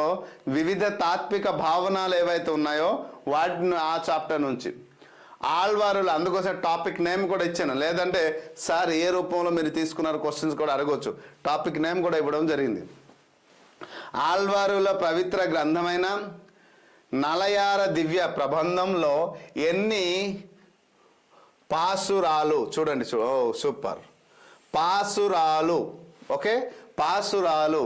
వివిధ తాత్విక భావనలు ఏవైతే ఉన్నాయో వాటిని ఆ చాప్టర్ నుంచి ఆళ్వారులు. అందుకోసం టాపిక్ నేమ్ కూడా ఇచ్చాను. లేదంటే సార్ ఏ రూపంలో మీరు తీసుకున్నారు క్వశ్చన్స్ కూడా అడగవచ్చు. టాపిక్ నేమ్ కూడా ఇవ్వడం జరిగింది. ఆళ్వారుల పవిత్ర గ్రంథమైన నలయార దివ్య ప్రబంధంలో ఎన్ని పాసురాలు? చూడండి, సూపర్. పాసురాలు. ఓకే, పాసురాలు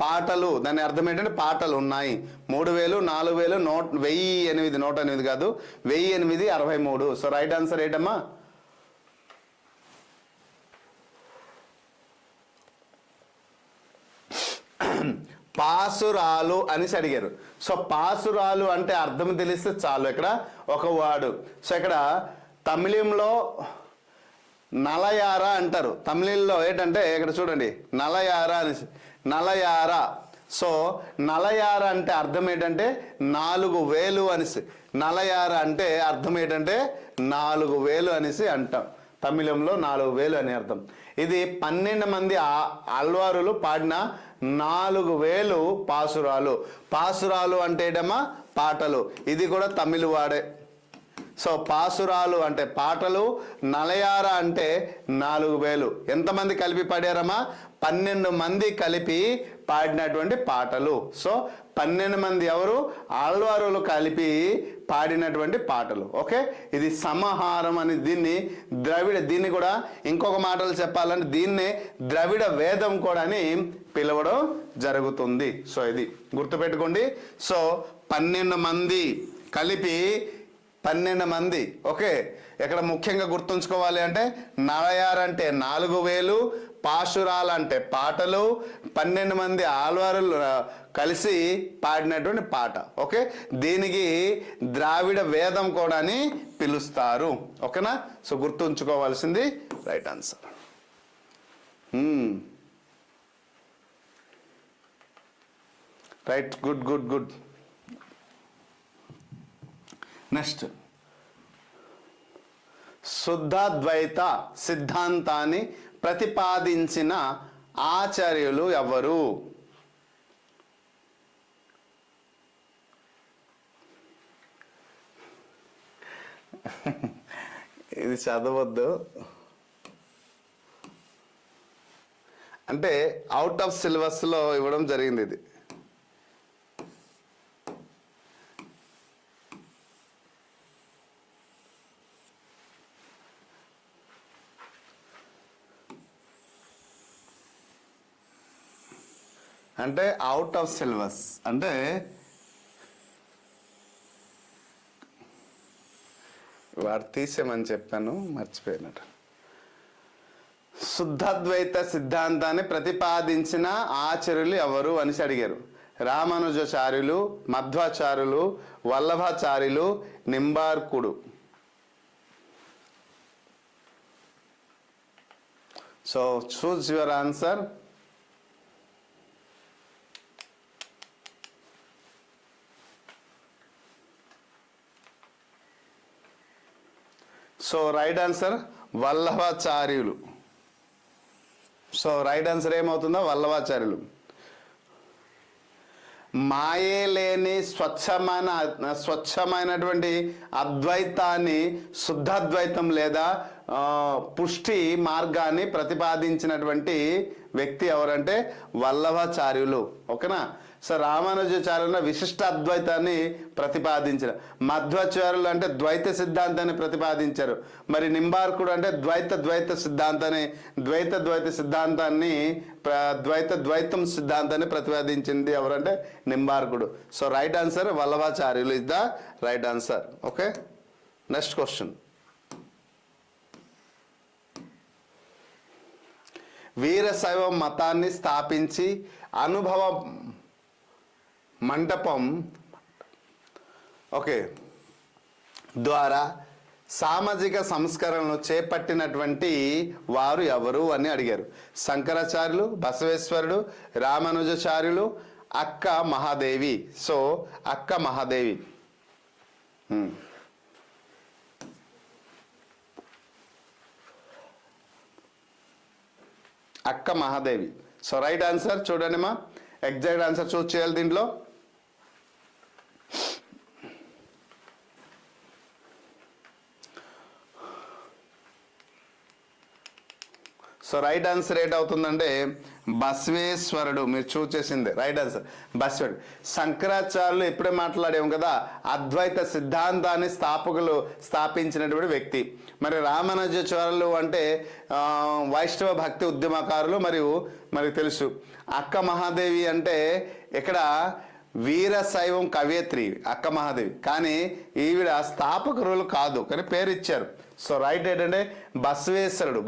పాటలు. దాని అర్థం ఏంటంటే పాటలు ఉన్నాయి. 3000, 4000, 1008, 108 కాదు, 1063. సో రైట్ ఆన్సర్ ఏంటమ్మా? పాసురాలు అనేసి అడిగారు. సో పాసురాలు అంటే అర్థం తెలిస్తే చాలు. ఇక్కడ ఒక వర్డ్. సో ఇక్కడ తమిళంలో నలయార అంటారు. తమిళంలో ఏంటంటే ఇక్కడ చూడండి, నలయార అనేసి, నలయార. సో నలయార అంటే అర్థం ఏంటంటే 4000 అనేసి. నలయార అంటే అర్థం ఏంటంటే 4000 అనేసి అంటాం. తమిళంలో 4000 అని అర్థం. ఇది 12 మంది ఆళ్వారులు పాడిన 4000 పాసురాలు. పాసురాలు అంటే ఏంటమ్మా? పాటలు. ఇది కూడా తమిళ వాడే. సో పాసురాలు అంటే పాటలు, నలయార అంటే 4000. ఎంతమంది కలిపి పాడారమ్మా? 12 మంది కలిపి పాడినటువంటి పాటలు. సో 12 మంది ఎవరు? ఆళ్వారులు కలిపి పాడినటువంటి పాటలు. ఓకే, ఇది సమాహారం అని. దీన్ని కూడా ఇంకొక మాటలు చెప్పాలంటే దీన్నే ద్రవిడ వేదం కూడా అని పిలవడం జరుగుతుంది. సో ఇది గుర్తుపెట్టుకోండి. సో 12 మంది కలిపి 12 మంది. ఓకే, ఇక్కడ ముఖ్యంగా గుర్తుంచుకోవాలి అంటే నలయార అంటే 4000, పాశురాలు అంటే పాటలు, 12 మంది ఆళ్వారులు కలిసి పాడినటువంటి పాట. ఓకే, దీనికి ద్రావిడ వేదం కూడా అని పిలుస్తారు. ఓకేనా? సో గుర్తుంచుకోవాల్సింది right answer. Right, good good good. Next, శుద్ధాద్వైత సిద్ధాంతాన్ని ప్రతిపాదించిన ఆచార్యులు ఎవరు? ఇది చదవద్దు అంటే అవుట్ ఆఫ్ సిలబస్లో ఇవ్వడం జరిగింది. ఇది అంటే అవుట్ ఆఫ్ సిలబస్ అంటే వాడు తీసేమని చెప్పాను, మర్చిపోయినట్టు. శుద్ధాద్వైత సిద్ధాంతాన్ని ప్రతిపాదించిన ఆచార్యులు ఎవరు అనేసి అడిగారు. రామానుజాచార్యులు, మధ్వాచార్యులు, వల్లభాచార్యులు, నింబార్కుడు. So choose your answer. So right answer వల్లభాచార్యులు. సో రైట్ ఆన్సర్ ఏమవుతుందో వల్లభాచార్యులు. మాయే లేని స్వచ్ఛమైనటువంటి అద్వైతాన్ని, శుద్ధాద్వైతం లేదా పుష్టి మార్గాన్ని ప్రతిపాదించినటువంటి వ్యక్తి ఎవరంటే వల్లభాచార్యులు. ఓకేనా. సో రామానుజాచార్యులు విశిష్ట అద్వైతాన్ని ప్రతిపాదించారు. మధ్వాచార్యులు అంటే ద్వైత సిద్ధాంతాన్ని ప్రతిపాదించారు. మరి నింబార్కుడు అంటే ద్వైత సిద్ధాంతాన్ని ద్వైతం సిద్ధాంతాన్ని ప్రతిపాదించింది ఎవరంటే నింబార్కుడు. సో రైట్ ఆన్సర్ వల్లభాచార్యులు is the right answer. Okay. Next question. వీరశైవ మతాన్ని స్థాపించి అనుభవ మంటపం ద్వారా సామాజిక సంస్కరణను చేపట్టినటువంటి వారు ఎవరు అని అడిగారు. శంకరాచార్యులు, బసవేశ్వరుడు, రామానుజాచార్యులు, అక్క మహాదేవి. సో అక్క మహాదేవి. అక్క మహాదేవి. సో రైట్ ఆన్సర్ చూడండి మా, ఎగ్జాక్ట్ ఆన్సర్ చూస్ చేయాలి దీంట్లో. సో రైట్ ఆన్సర్ ఏంటవుతుందంటే బసవేశ్వరుడు. మీరు చూస్ చేసింది రైట్ ఆన్సర్ బసవేశ్వరుడు. శంకరాచార్యులు ఎప్పుడే మాట్లాడాము కదా, అద్వైత సిద్ధాంతాన్ని స్థాపించినటువంటి వ్యక్తి. మరి రామానుజాచార్యులు అంటే వైష్ణవ భక్తి ఉద్యమకారులు. మరియు తెలుసు. అక్క మహాదేవి అంటే ఇక్కడ వీరశైవం కవయిత్రి అక్క మహాదేవి, కానీ ఈవిడ స్థాపకులు కాదు, కానీ పేరు ఇచ్చారు. సో రైట్ ఏంటంటే బసవేశ్వరుడు.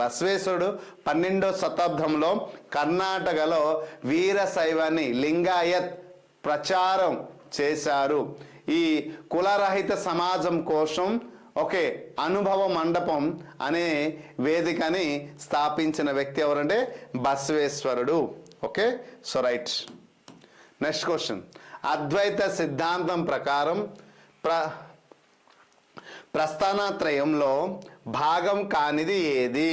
12వ శతాబ్దంలో కర్ణాటకలో వీరశైవాన్ని, లింగాయత్ ప్రచారం చేశారు. ఈ కులరహిత సమాజం కోసం అనుభవ మండపం అనే వేదికని స్థాపించిన వ్యక్తి ఎవరంటే బసవేశ్వరుడు. Okay. So right. Next question. అద్వైత సిద్ధాంతం ప్రకారం ప్రస్థానత్రయంలో భాగం కానిది ఏది?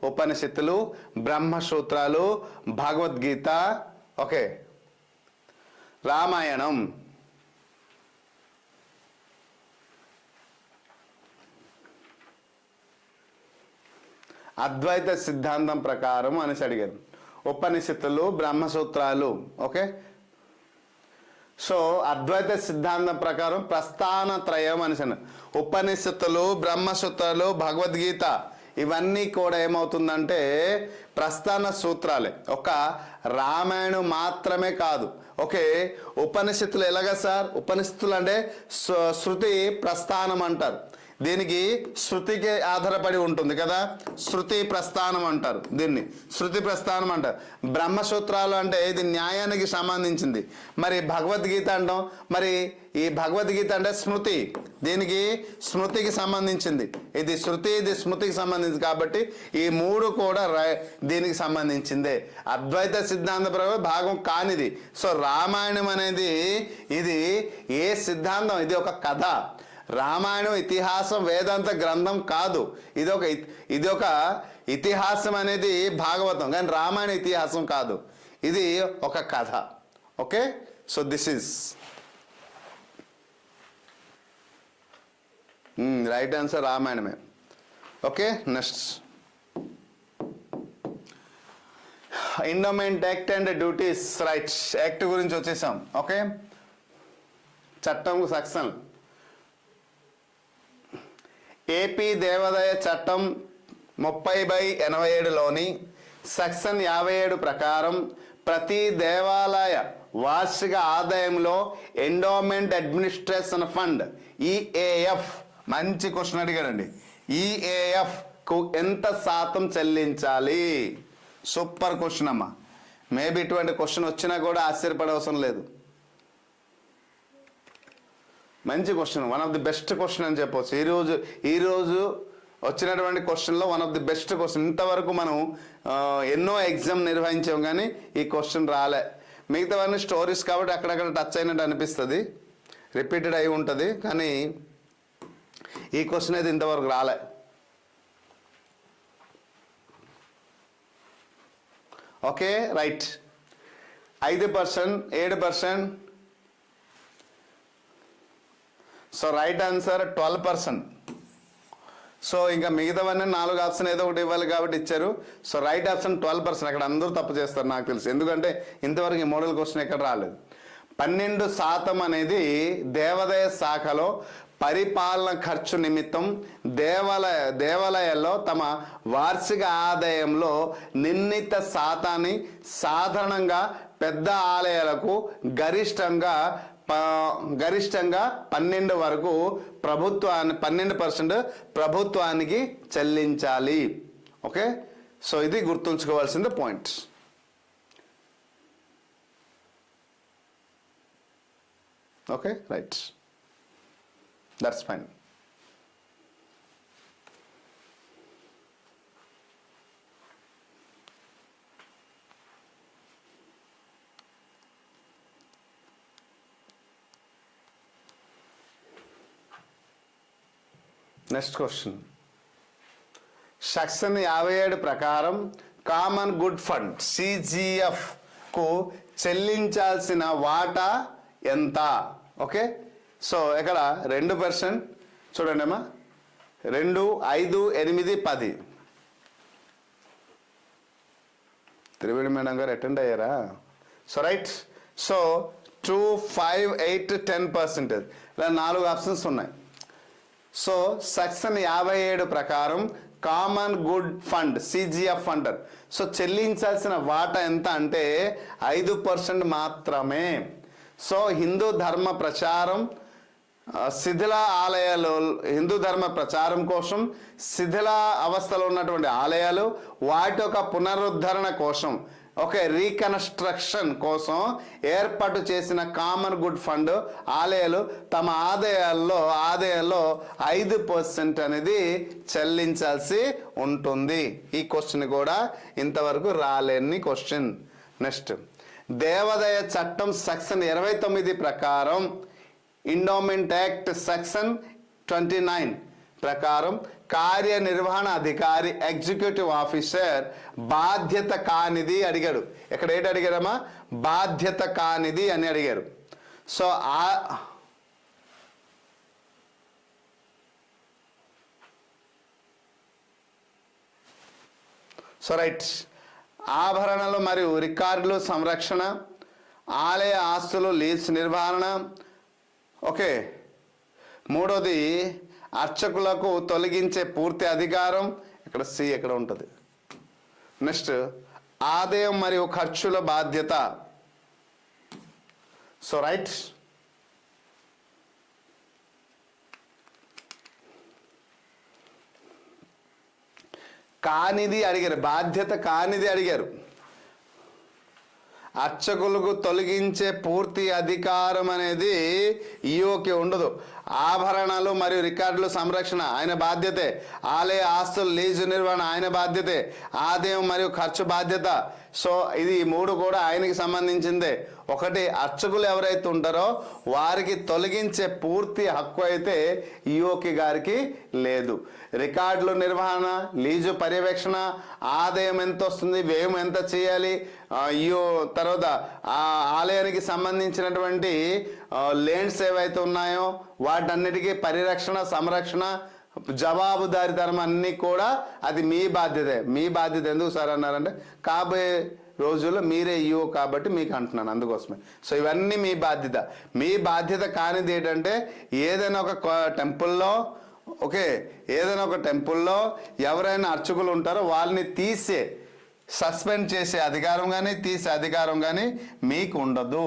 ఉపనిషత్తులు, బ్రహ్మసూత్రాలు, భగవద్గీత, రామాయణం. అద్వైత సిద్ధాంతం ప్రకారం అనేసి అడిగారు. ఉపనిషత్తులు, బ్రహ్మసూత్రాలు. సో అద్వైత సిద్ధాంతం ప్రకారం ప్రస్థానత్రయం అనేసి ఉపనిషత్తులు, బ్రహ్మసూత్రాలు, భగవద్గీత ఇవన్నీ కూడా ఏమవుతుందంటే ప్రస్థాన సూత్రాలే. రామాయణం మాత్రమే కాదు. ఉపనిషత్తులు ఎలాగా సార్? ఉపనిషత్తులు అంటే శృతి ప్రస్థానం అంటారు. దీనికి శృతికి ఆధారపడి ఉంటుంది కదా, శృతి ప్రస్థానం అంటారు. దీన్ని శృతి ప్రస్థానం అంటారు. బ్రహ్మసూత్రాలు అంటే ఇది న్యాయానికి సంబంధించింది. మరి భగవద్గీత అంటాం. మరి ఈ భగవద్గీత అంటే స్మృతి, దీనికి స్మృతికి సంబంధించింది. ఇది శృతి, ఇది స్మృతికి సంబంధించింది. కాబట్టి ఈ మూడు కూడా దీనికి సంబంధించిందే. అద్వైత సిద్ధాంత భాగం కానిది. సో రామాయణం అనేది ఇది ఏ సిద్ధాంతం? ఇది ఒక కథ. రామాయణం ఇతిహాసం, వేదాంత గ్రంథం కాదు. ఇది ఒక ఇతిహాసం అనేది భాగవతం, కానీ రామాయణ ఇతిహాసం కాదు. ఇది ఒక కథ. So this is right answer రామాయణమే. Next. Endowment act and duties. Right, act గురించి వచ్చేసాం. చట్టం సెక్షన్. ఏపీ దేవాదాయ చట్టం 30/87లోని సెక్షన్ 57 ప్రకారం ప్రతి దేవాలయ వార్షిక ఆదాయంలో ఎండోమెంట్ అడ్మినిస్ట్రేషన్ ఫండ్ ఈఏఎఫ్, మంచి క్వశ్చన్ అడిగాడండి, ఈఏఎఫ్ కు ఎంత శాతం చెల్లించాలి? సూపర్ క్వశ్చన్ అమ్మా. మేబీ ఇటువంటి క్వశ్చన్ వచ్చినా కూడా ఆశ్చర్యపడవసరం లేదు. మంచి question, one of the best question అని చెప్పవచ్చు. ఈరోజు వచ్చినటువంటి క్వశ్చన్లో one of the best question. ఇంతవరకు మనం ఎన్నో ఎగ్జామ్ నిర్వహించాం, కానీ ఈ క్వశ్చన్ రాలే. మిగతావన్నీ స్టోరీస్ కాబట్టి అక్కడక్కడ టచ్ అయినట్టు అనిపిస్తుంది, రిపీటెడ్ అయి ఉంటుంది, కానీ ఈ క్వశ్చన్ అయితే ఇంతవరకు రాలే. Okay right. 5%, 7%. So right answer 12%. So ఇంకా మిగతావన్నీ 4 ఆప్షన్ ఏదో ఒకటి ఇవ్వాలి కాబట్టి ఇచ్చారు. So right option 12%. అక్కడ అందరూ తప్పు చేస్తారు నాకు తెలుసు, ఎందుకంటే ఇంతవరకు ఈ మోడల్ క్వశ్చన్ ఎక్కడ రాలేదు. 12% అనేది దేవాదాయ శాఖలో పరిపాలన ఖర్చు నిమిత్తం దేవాలయాల్లో తమ వార్షిక ఆదాయంలో నిర్ణీత శాతాన్ని సాధారణంగా పెద్ద ఆలయాలకు గరిష్టంగా 12 వరకు 12% ప్రభుత్వానికి చెల్లించాలి. ఓకే, సో ఇది గుర్తుంచుకోవాల్సిన point. Okay right, that's fine. Next question. Section 57 ప్రకారం కామన్ గుడ్ ఫండ్ CGF కు చెల్లించాల్సిన వాటా ఎంత? ఓకే, సో ఇక్కడ 2%. చూడండి అమ్మా, 2, 5, 8, 10. త్రివేణి మేడం గారు అటెండ్ అయ్యారా? So right. సో 2, 5, 8, 10%. ఇలా 4 ఆప్షన్స్ ఉన్నాయి. సో సెక్షన్ 57 ప్రకారం కామన్ గుడ్ ఫండ్ CGF అంటారు. సో చెల్లించాల్సిన వాటా ఎంత అంటే 5% మాత్రమే. సో హిందూ ధర్మ ప్రచారం హిందూ ధర్మ ప్రచారం కోసం శిథిల అవస్థలో ఉన్నటువంటి ఆలయాలు వాటి యొక్క పునరుద్ధరణ కోసం, ఓకే, రీకన్స్ట్రక్షన్ కోసం ఏర్పాటు చేసిన కామన్ గుడ్ ఫండ్ ఆలయాలు తమ ఆదాయాల్లో 5% అనేది చెల్లించాల్సి ఉంటుంది. ఈ క్వశ్చన్ కూడా ఇంతవరకు రాలేని క్వశ్చన్. నెక్స్ట్, దేవాదాయ చట్టం సెక్షన్ 29 ప్రకారం ఎండోమెంట్ యాక్ట్ సెక్షన్ 29 ప్రకారం కార్యనిర్వహణ అధికారి ఎగ్జిక్యూటివ్ ఆఫీసర్ బాధ్యత కానిది అడిగాడు. ఇక్కడ ఏంటి అడిగారమ్మా? బాధ్యత కానిది అని అడిగారు. So right. ఆభరణాలు మరియు రికార్డులు సంరక్షణ, ఆలయ ఆస్తులు లీజ్ నిర్వహణ. ఓకే, మూడోది అర్చకులకు తొలగించే పూర్తి అధికారం. ఇక్కడ సి ఎక్కడ ఉంటుంది. నెక్స్ట్, ఆదాయం మరియు ఖర్చుల బాధ్యత. So right. కానిది అడిగారు, బాధ్యత కానిది అడిగారు. అర్చకులకు తొలగించే పూర్తి అధికారం అనేది ఈఓకి ఉండదు. ఆభరణాలు మరియు రికార్డుల సంరక్షణ ఆయన బాధ్యతే. ఆలయ ఆస్తులు లీజు నిర్వహణ ఆయన బాధ్యతే. ఆదాయం మరియు ఖర్చు బాధ్యత. సో ఇది 3 కూడా ఆయనకి సంబంధించిందే. ఒకటి, అర్చకులు ఎవరైతే ఉంటారో వారికి తొలగించే పూర్తి హక్కు అయితే ఈఓకి గారికి లేదు. రికార్డుల నిర్వహణ, లీజు పర్యవేక్షణ, ఆదాయం ఎంత వస్తుంది, వ్యయం ఎంత చేయాలి, తర్వాత ఆ ఆలయానికి సంబంధించినటువంటి ల్యాండ్స్ ఏవైతే ఉన్నాయో వాటన్నిటికీ పరిరక్షణ, సంరక్షణ, జవాబుదారీతనం అన్నీ కూడా అది మీ బాధ్యతే. మీ బాధ్యత ఎందుకు సార్ అన్నారంటే కాబోయే రోజుల్లో మీరే ఈఓ కాబట్టి మీకు అంటున్నాను, అందుకోసమే. సో ఇవన్నీ మీ బాధ్యత. మీ బాధ్యత కానిది ఏంటంటే ఏదైనా ఒక టెంపుల్లో, ఓకే, ఏదైనా ఒక టెంపుల్లో ఎవరైనా అర్చకులు ఉంటారో వాళ్ళని సస్పెండ్ చేసే అధికారం కానీ తీసే అధికారం కానీ మీకు ఉండదు.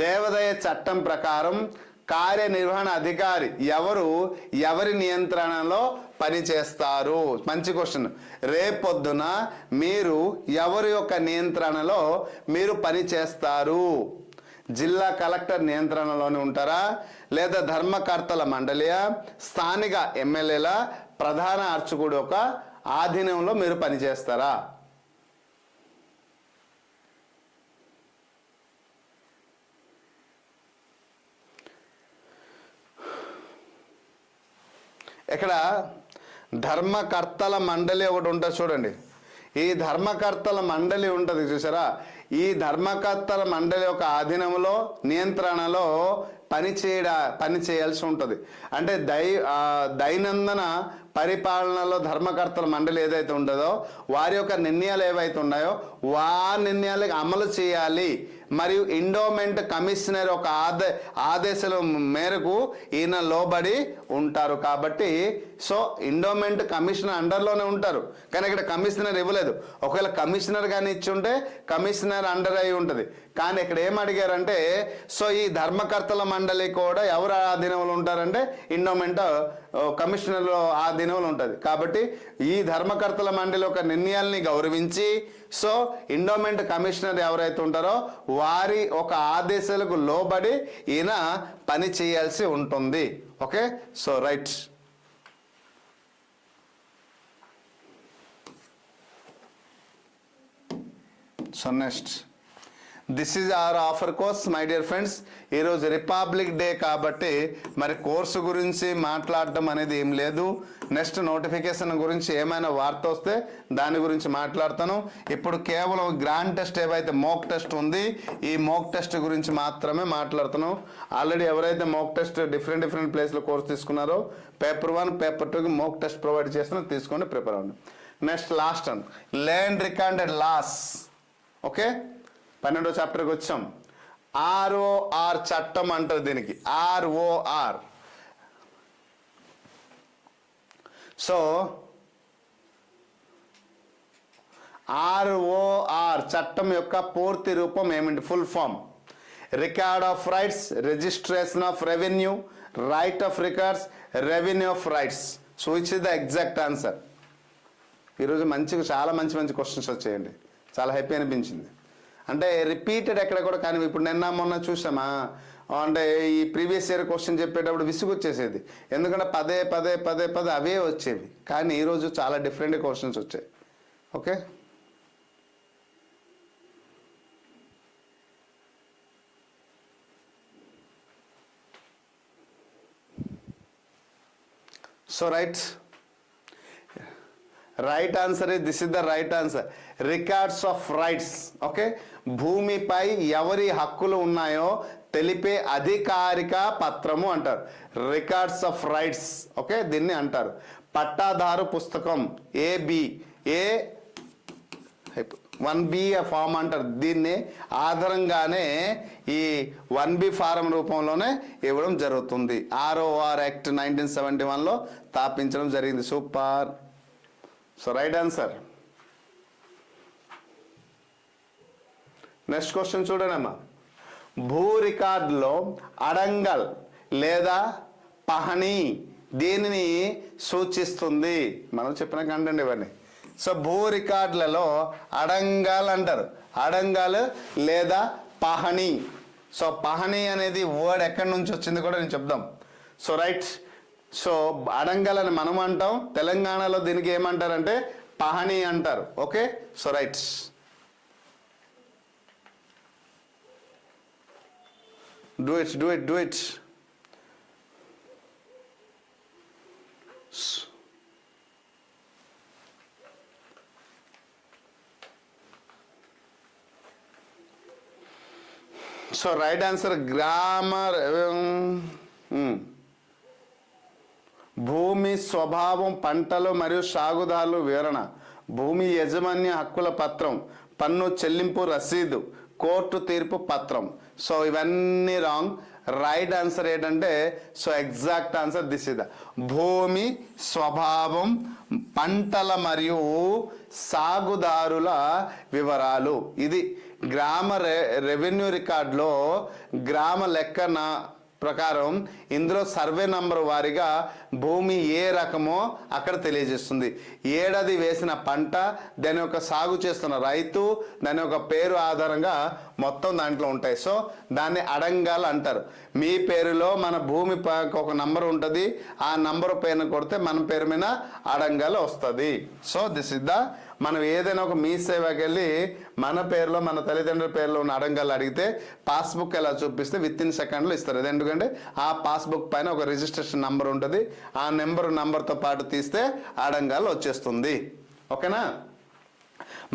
దేవాదాయ చట్టం ప్రకారం కార్యనిర్వహణ అధికారి ఎవరి నియంత్రణలో పనిచేస్తారు? మంచి క్వశ్చన్. రేపొద్దున మీరు ఎవరి యొక్క నియంత్రణలో మీరు పనిచేస్తారు? జిల్లా కలెక్టర్ నియంత్రణలోనే ఉంటారా, లేదా ధర్మకర్తల మండలియా, స్థానిక ఎమ్మెల్యేల, ప్రధాన అర్చకుడు యొక్క ఆధీనంలో మీరు పనిచేస్తారా? ఇక్కడ ధర్మకర్తల మండలి ఒకటి ఉంటుంది చూడండి. ఈ ధర్మకర్తల మండలి ఉంటుంది చూసారా, ఈ ధర్మకర్తల మండలి యొక్క ఆధీనంలో నియంత్రణలో పని చేయాల్సి ఉంటుంది. అంటే దైనందిన పరిపాలనలో ధర్మకర్తల మండలి ఏదైతే ఉంటుందో వారి యొక్క నిర్ణయాలు ఏవైతే ఉన్నాయో నిర్ణయాలకు అమలు చేయాలి. మరియు ఎండోమెంట్ కమిషనర్ ఒక ఆదేశాల మేరకు ఈయన లోబడి ఉంటారు. కాబట్టి సో ఎండోమెంట్ కమిషనర్ అండర్లోనే ఉంటారు, కానీ ఇక్కడ కమిషనర్ ఇవ్వలేదు. ఒకవేళ కమిషనర్ కానీ ఇచ్చి ఉంటే కమిషనర్ అండర్ అయి ఉంటుంది. కానీ ఇక్కడ ఏం అడిగారంటే సో ఈ ధర్మకర్తల మండలి కూడా ఎవరు ఆధీనంలో ఉంటారంటే ఎండోమెంట్ కమిషనర్ ఆధీనంలో ఉంటుంది. కాబట్టి ఈ ధర్మకర్తల మండలి యొక్క నిర్ణయాల్ని గౌరవించి సో ఎండోమెంట్ కమిషనర్ ఎవరైతే ఉంటారో వారి ఒక ఆదేశాలకు లోబడి ఈయన పని చేయాల్సి ఉంటుంది. Okay, so right. So next, this is our offer course my dear friends. ఈరోజు రిపబ్లిక్ డే కాబట్టి మరి కోర్సు గురించి మాట్లాడడం అనేది ఏం లేదు. నెక్స్ట్ నోటిఫికేషన్ గురించి ఏమైనా వార్త వస్తే దాని గురించి మాట్లాడతాను. ఇప్పుడు కేవలం గ్రాండ్ టెస్ట్ ఏవైతే మోక్ టెస్ట్ ఉంది ఈ మోక్ టెస్ట్ గురించి మాత్రమే మాట్లాడుతాను. ఆల్రెడీ ఎవరైతే మోక్ టెస్ట్ డిఫరెంట్ ప్లేస్లో కోర్స్ తీసుకున్నారో పేపర్ 1 పేపర్ 2కి మోక్ టెస్ట్ ప్రొవైడ్ చేస్తున్నా, తీసుకోండి, ప్రిపేర్ అవ్వండి. Next last one, land record and laws. Okay, 12వ చాప్టర్కి వచ్చాం. ROR చట్టం అంటారు దీనికి, ROR. సో ROR చట్టం యొక్క పూర్తి రూపం ఏమిటి? Full form record of rights, registration of revenue, right of records, revenue of rights. So which is the exact answer? ఈరోజు చాలా మంచి క్వశ్చన్స్ వచ్చాయండి, చాలా హ్యాపీ అనిపించింది. అంటే రిపీటెడ్ ఎక్కడ కూడా, కానీ ఇప్పుడు నిన్న మొన్న చూసామా అంటే ఈ ప్రీవియస్ ఇయర్ క్వశ్చన్ చెప్పేటప్పుడు విసుగు వచ్చేసేది, ఎందుకంటే పదే అవే వచ్చేవి. కానీ ఈరోజు చాలా డిఫరెంట్ క్వశ్చన్స్ వచ్చాయి. Okay, so right answer this is the right answer. Records of rights. Okay, భూమిపై ఎవరి హక్కులు ఉన్నాయో తెలిపే అధికారిక పత్రము అంటారు, రికార్డ్స్ ఆఫ్ రైట్స్. ఓకే, దీన్ని అంటారు. పట్టాదారు పుస్తకం ఏ 1B ఫామ్ అంటారు. దీన్ని ఆధారంగానే ఈ 1B ఫారం రూపంలోనే ఇవ్వడం జరుగుతుంది. ROR యాక్ట్ 1971లో స్థాపించడం జరిగింది. Super. So right answer. Next question చూడండి అమ్మా. భూ రికార్డులో అడంగల్ లేదా పహణి దీనిని సూచిస్తుంది? మనం చెప్పిన కంటెంట్ ఇవన్నీ. సో భూ రికార్డులలో అడంగల్ అంటారు, అడంగల్ లేదా పహణి. సో పహణి అనేది వర్డ్ ఎక్కడి నుంచి వచ్చింది కూడా నేను చెప్దాం. So right. సో అడంగల్ అని మనం అంటాం, తెలంగాణలో దీనికి ఏమంటారంటే పహణి అంటారు. Okay, so right. Do it. So right answer grammar. భూమి స్వభావం, పంటలు మరియు సాగుదారులు వివరణ, భూమి యజమాన్య హక్కుల పత్రం, పన్ను చెల్లింపు రసీదు, కోర్టు తీర్పు పత్రం. సో ఇవన్నీ రాంగ్. రైట్ ఆన్సర్ ఏంటంటే so exact answer this is the భూమి స్వభావం, పంటల మరియు సాగుదారుల వివరాలు. ఇది గ్రామ రెవెన్యూ రికార్డులో గ్రామ లెక్కన ప్రకారం ఇందులో సర్వే నంబర్ వారీగా భూమి ఏ రకమో అక్కడ తెలియజేస్తుంది. ఏడాది వేసిన పంట, దాని యొక్క సాగు చేస్తున్న రైతు, దాని యొక్క పేరు ఆధారంగా మొత్తం దాంట్లో ఉంటాయి. సో దాన్ని అడంగల్ అంటారు. మీ పేరులో మన భూమి ఒక నంబర్ ఉంటుంది, ఆ నంబర్ పైన కొడితే మన పేరు మీద అడంగల్ వస్తుంది. సో దిస్ ఇస్ ద మనం ఏదైనా ఒక మీ సేవకి వెళ్ళి మన పేరులో మన తల్లిదండ్రుల పేరులో ఉన్న అడంగల్ అడిగితే పాస్బుక్ ఎలా చూపిస్తే విత్ ఇన్ సెకండ్లో ఇస్తారు. అది ఎందుకంటే ఆ పాస్బుక్ పైన ఒక రిజిస్ట్రేషన్ నంబర్ ఉంటుంది, ఆ నంబర్తో పాటు తీస్తే అడంగల్ వచ్చేస్తుంది. ఓకేనా?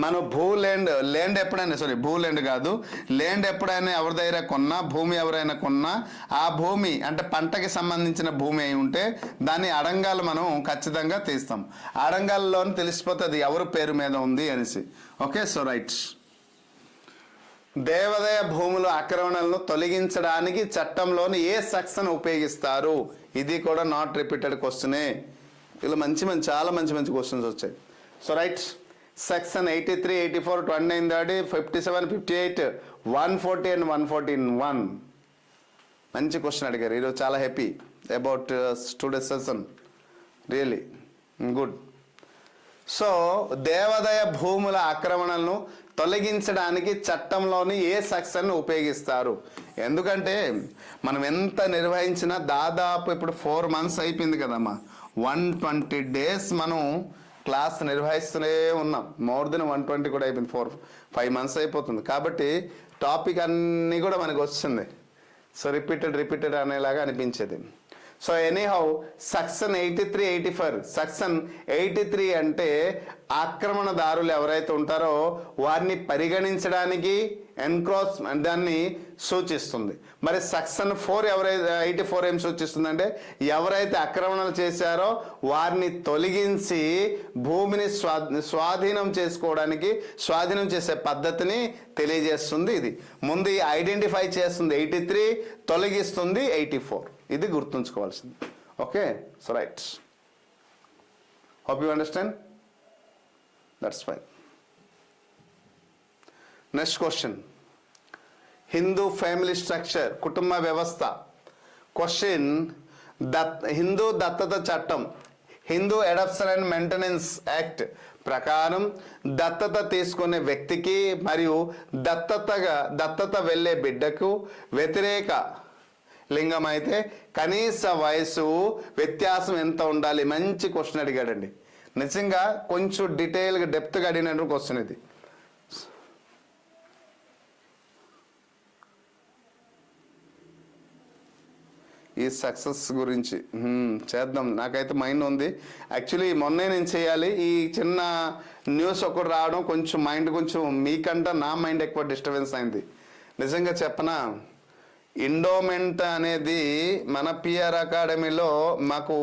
మనం ల్యాండ్ ఎప్పుడైనా ల్యాండ్ కాదు, ల్యాండ్ ఎప్పుడైనా ఎవరి దగ్గర కొన్నా, భూమి ఎవరైనా కొన్నా, ఆ భూమి అంటే పంటకి సంబంధించిన భూమి అయి ఉంటే దాన్ని అడంగాలు మనం ఖచ్చితంగా తీస్తాం. అడంగాల్లోని తెలిసిపోతుంది ఎవరి పేరు మీద ఉంది అనేసి. Okay, so right. దేవాదాయ భూముల ఆక్రమణలను తొలగించడానికి చట్టంలోని ఏ సెక్షన్ ఉపయోగిస్తారు? ఇది కూడా నాట్ రిపీటెడ్ క్వశ్చనే. ఇలా చాలా మంచి క్వశ్చన్స్ వచ్చాయి. So right, section 83, 84, 29, 30, 57, 58, 140 and 114. మంచి క్వశ్చన్ అడిగారు ఈరోజు. చాలా happy about today's session, really good. So దేవాదాయ భూముల ఆక్రమణలను తొలగించడానికి చట్టంలోని ఏ సెక్షన్ ఉపయోగిస్తారు? ఎందుకంటే మనం ఎంత నిర్వహించినా దాదాపు ఇప్పుడు 4 months అయిపోయింది కదమ్మా. 120 days మనం క్లాస్ నిర్వహిస్తూనే ఉన్నాం. మోర్ దెన్ 120 కూడా అయిపోయింది. 4-5 months అయిపోతుంది. కాబట్టి టాపిక్ అన్నీ కూడా మనకు వస్తుంది. సో రిపీటెడ్ అనేలాగా అనిపించేది. So anyhow section 83, 84. సెక్షన్ 83 అంటే ఆక్రమణదారులు ఎవరైతే ఉంటారో వారిని పరిగణించడానికి ఎన్క్రోచ్ దాన్ని సూచిస్తుంది. మరి సెక్షన్ 84 ఏం సూచిస్తుందంటే ఎవరైతే ఆక్రమణలు చేశారో వారిని తొలగించి భూమిని స్వాధీనం చేసుకోవడానికి స్వాధీనం చేసే పద్ధతిని తెలియజేస్తుంది. ఇది ముందు ఐడెంటిఫై చేస్తుంది 83, తొలగిస్తుంది 84. ఇది గుర్తుంచుకోవాల్సింది. Okay, so right. Hope you understand. That's fine. Next question, Hindu family structure, కుటుంబ వ్యవస్థ. క్వశ్చన్, హిందూ దత్తత చట్టం, Hindu adoption and maintenance act ప్రకారం దత్తత తీసుకునే వ్యక్తికి మరియు దత్తత వెళ్ళే బిడ్డకు వ్యతిరేక లింగం అయితే కనీస వయసు వ్యత్యాసం ఎంత ఉండాలి? మంచి క్వశ్చన్ అడిగాడండి. నిజంగా కొంచెం డీటెయిల్గా డెప్త్గా అడిగినట్టు క్వశ్చన్ ఇది. ఈ సక్సెస్ గురించి చేద్దాం. నాకైతే మైండ్ ఉంది. యాక్చువల్లీ మొన్నే నేను చేయాలి. ఈ చిన్న న్యూస్ ఒకటి రావడం కొంచెం మైండ్ మీకంటే నా మైండ్ ఎక్కువ డిస్టర్బెన్స్ అయింది. నిజంగా చెప్పనా, ఎండోమెంట్ అనేది మన పిఆర్ అకాడమీలో మాకు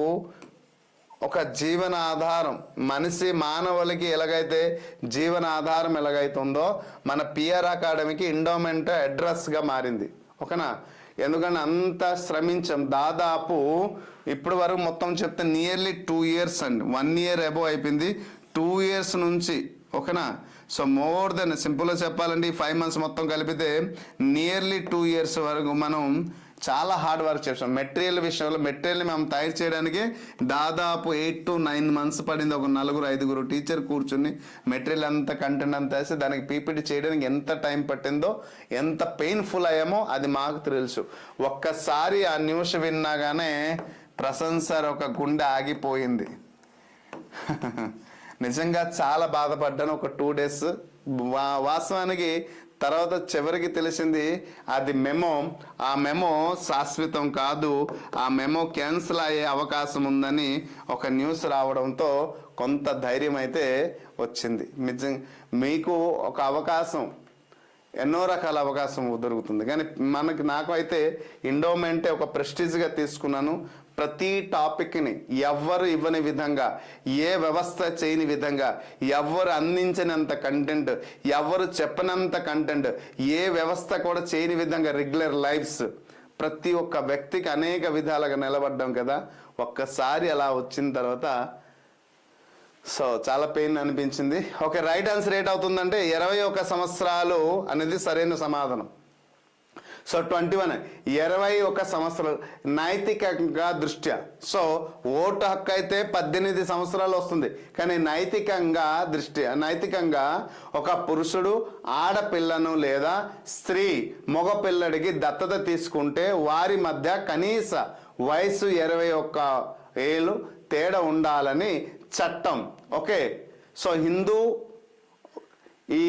ఒక జీవన ఆధారం. మానవులకి ఎలాగైతే జీవన ఆధారం ఎలాగైతుందో మన పిఆర్ అకాడమీకి ఎండోమెంట్ అడ్రస్గా మారింది. ఓకేనా? ఎందుకంటే అంత శ్రమించాం. దాదాపు ఇప్పటి వరకు మొత్తం చెప్తే నియర్లీ 2 years అండి. 1 year అబోవ్ అయిపోయింది. 2 years నుంచి. ఓకేనా? సో మోర్ దెన్ సింపుల్గా చెప్పాలండి 5 months మొత్తం కలిపితే నియర్లీ 2 years వరకు మనం చాలా హార్డ్ వర్క్ చేసాం. మెటీరియల్ విషయంలో మెటీరియల్ని మేము తయారు చేయడానికి దాదాపు 8 to 9 months పడింది. ఒక 4-5 టీచర్ కూర్చుని మెటీరియల్ అంతా కంటెంట్ అంతా వేసి దానికి పీపీటీ చేయడానికి ఎంత టైం పట్టిందో, ఎంత పెయిన్ఫుల్ అయ్యామో అది మాకు తెలుసు. ఒక్కసారి ఆ న్యూస్ విన్నాగానే ప్రసన్న సార్ ఒక గుండె ఆగిపోయింది. నిజంగా చాలా బాధపడ్డాను ఒక 2 days. వాస్తవానికి తర్వాత చివరికి తెలిసింది అది ఆ మెమో శాశ్వతం కాదు, ఆ మెమో క్యాన్సిల్ అయ్యే అవకాశం ఉందని ఒక న్యూస్ రావడంతో కొంత ధైర్యం అయితే వచ్చింది. మీకు ఒక అవకాశం, ఎన్నో రకాల అవకాశం దొరుకుతుంది. కానీ నాకు అయితే ఎండోమెంటే ఒక ప్రెస్టీజ్గా తీసుకున్నాను. ప్రతి టాపిక్ని ఎవ్వరు ఇవ్వని విధంగా, ఏ వ్యవస్థ చేయని విధంగా, ఎవ్వరు అందించినంత కంటెంట్, ఎవరు చెప్పనంత కంటెంట్, ఏ వ్యవస్థ కూడా చేయని విధంగా రెగ్యులర్ లైఫ్స్ ప్రతి ఒక్క వ్యక్తికి అనేక విధాలుగా నిలబడ్డాం కదా. ఒక్కసారి అలా వచ్చిన తర్వాత సో చాలా పెయిన్ అనిపించింది. ఓకే, రైట్ ఆన్సర్ ఏటవుతుందంటే 21 సంవత్సరాలు అనేది సరైన సమాధానం. సో 21 సంవత్సరాలు నైతికంగా దృష్ట్యా. సో ఓటు హక్కు అయితే 18 సంవత్సరాలు వస్తుంది. కానీ నైతికంగా ఒక పురుషుడు ఆడపిల్లను లేదా స్త్రీ మగ పిల్లడికి దత్తత తీసుకుంటే వారి మధ్య కనీస వయసు 21 ఏళ్ళు తేడా ఉండాలని చట్టం. ఓకే, సో ఈ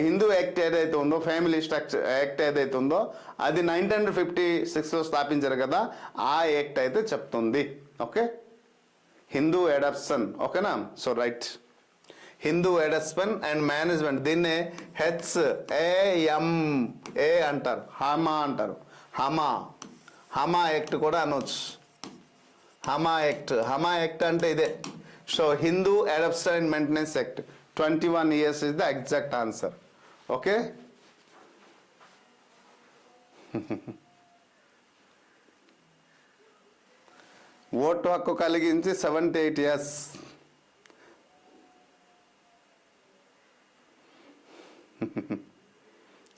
హిందూ యాక్ట్ ఏదైతే ఉందో, ఫ్యామిలీ స్ట్రక్చర్ యాక్ట్ ఏదైతే ఉందో అది 1956లో స్థాపించారు కదా, ఆ యాక్ట్ అయితే చెప్తుంది. Okay, Hindu adoption. ఓకేనా? So right. Hindu adoption and management, దీన్నే HAMA అంటారు, హమా అంటారు, హమా యాక్ట్ కూడా అనొచ్చు. హమా యాక్ట్ అంటే ఇదే. So Hindu adoption and maintenance act 21 years is the exact answer. Okay. Vote హక్కు కలిగించి 78 years.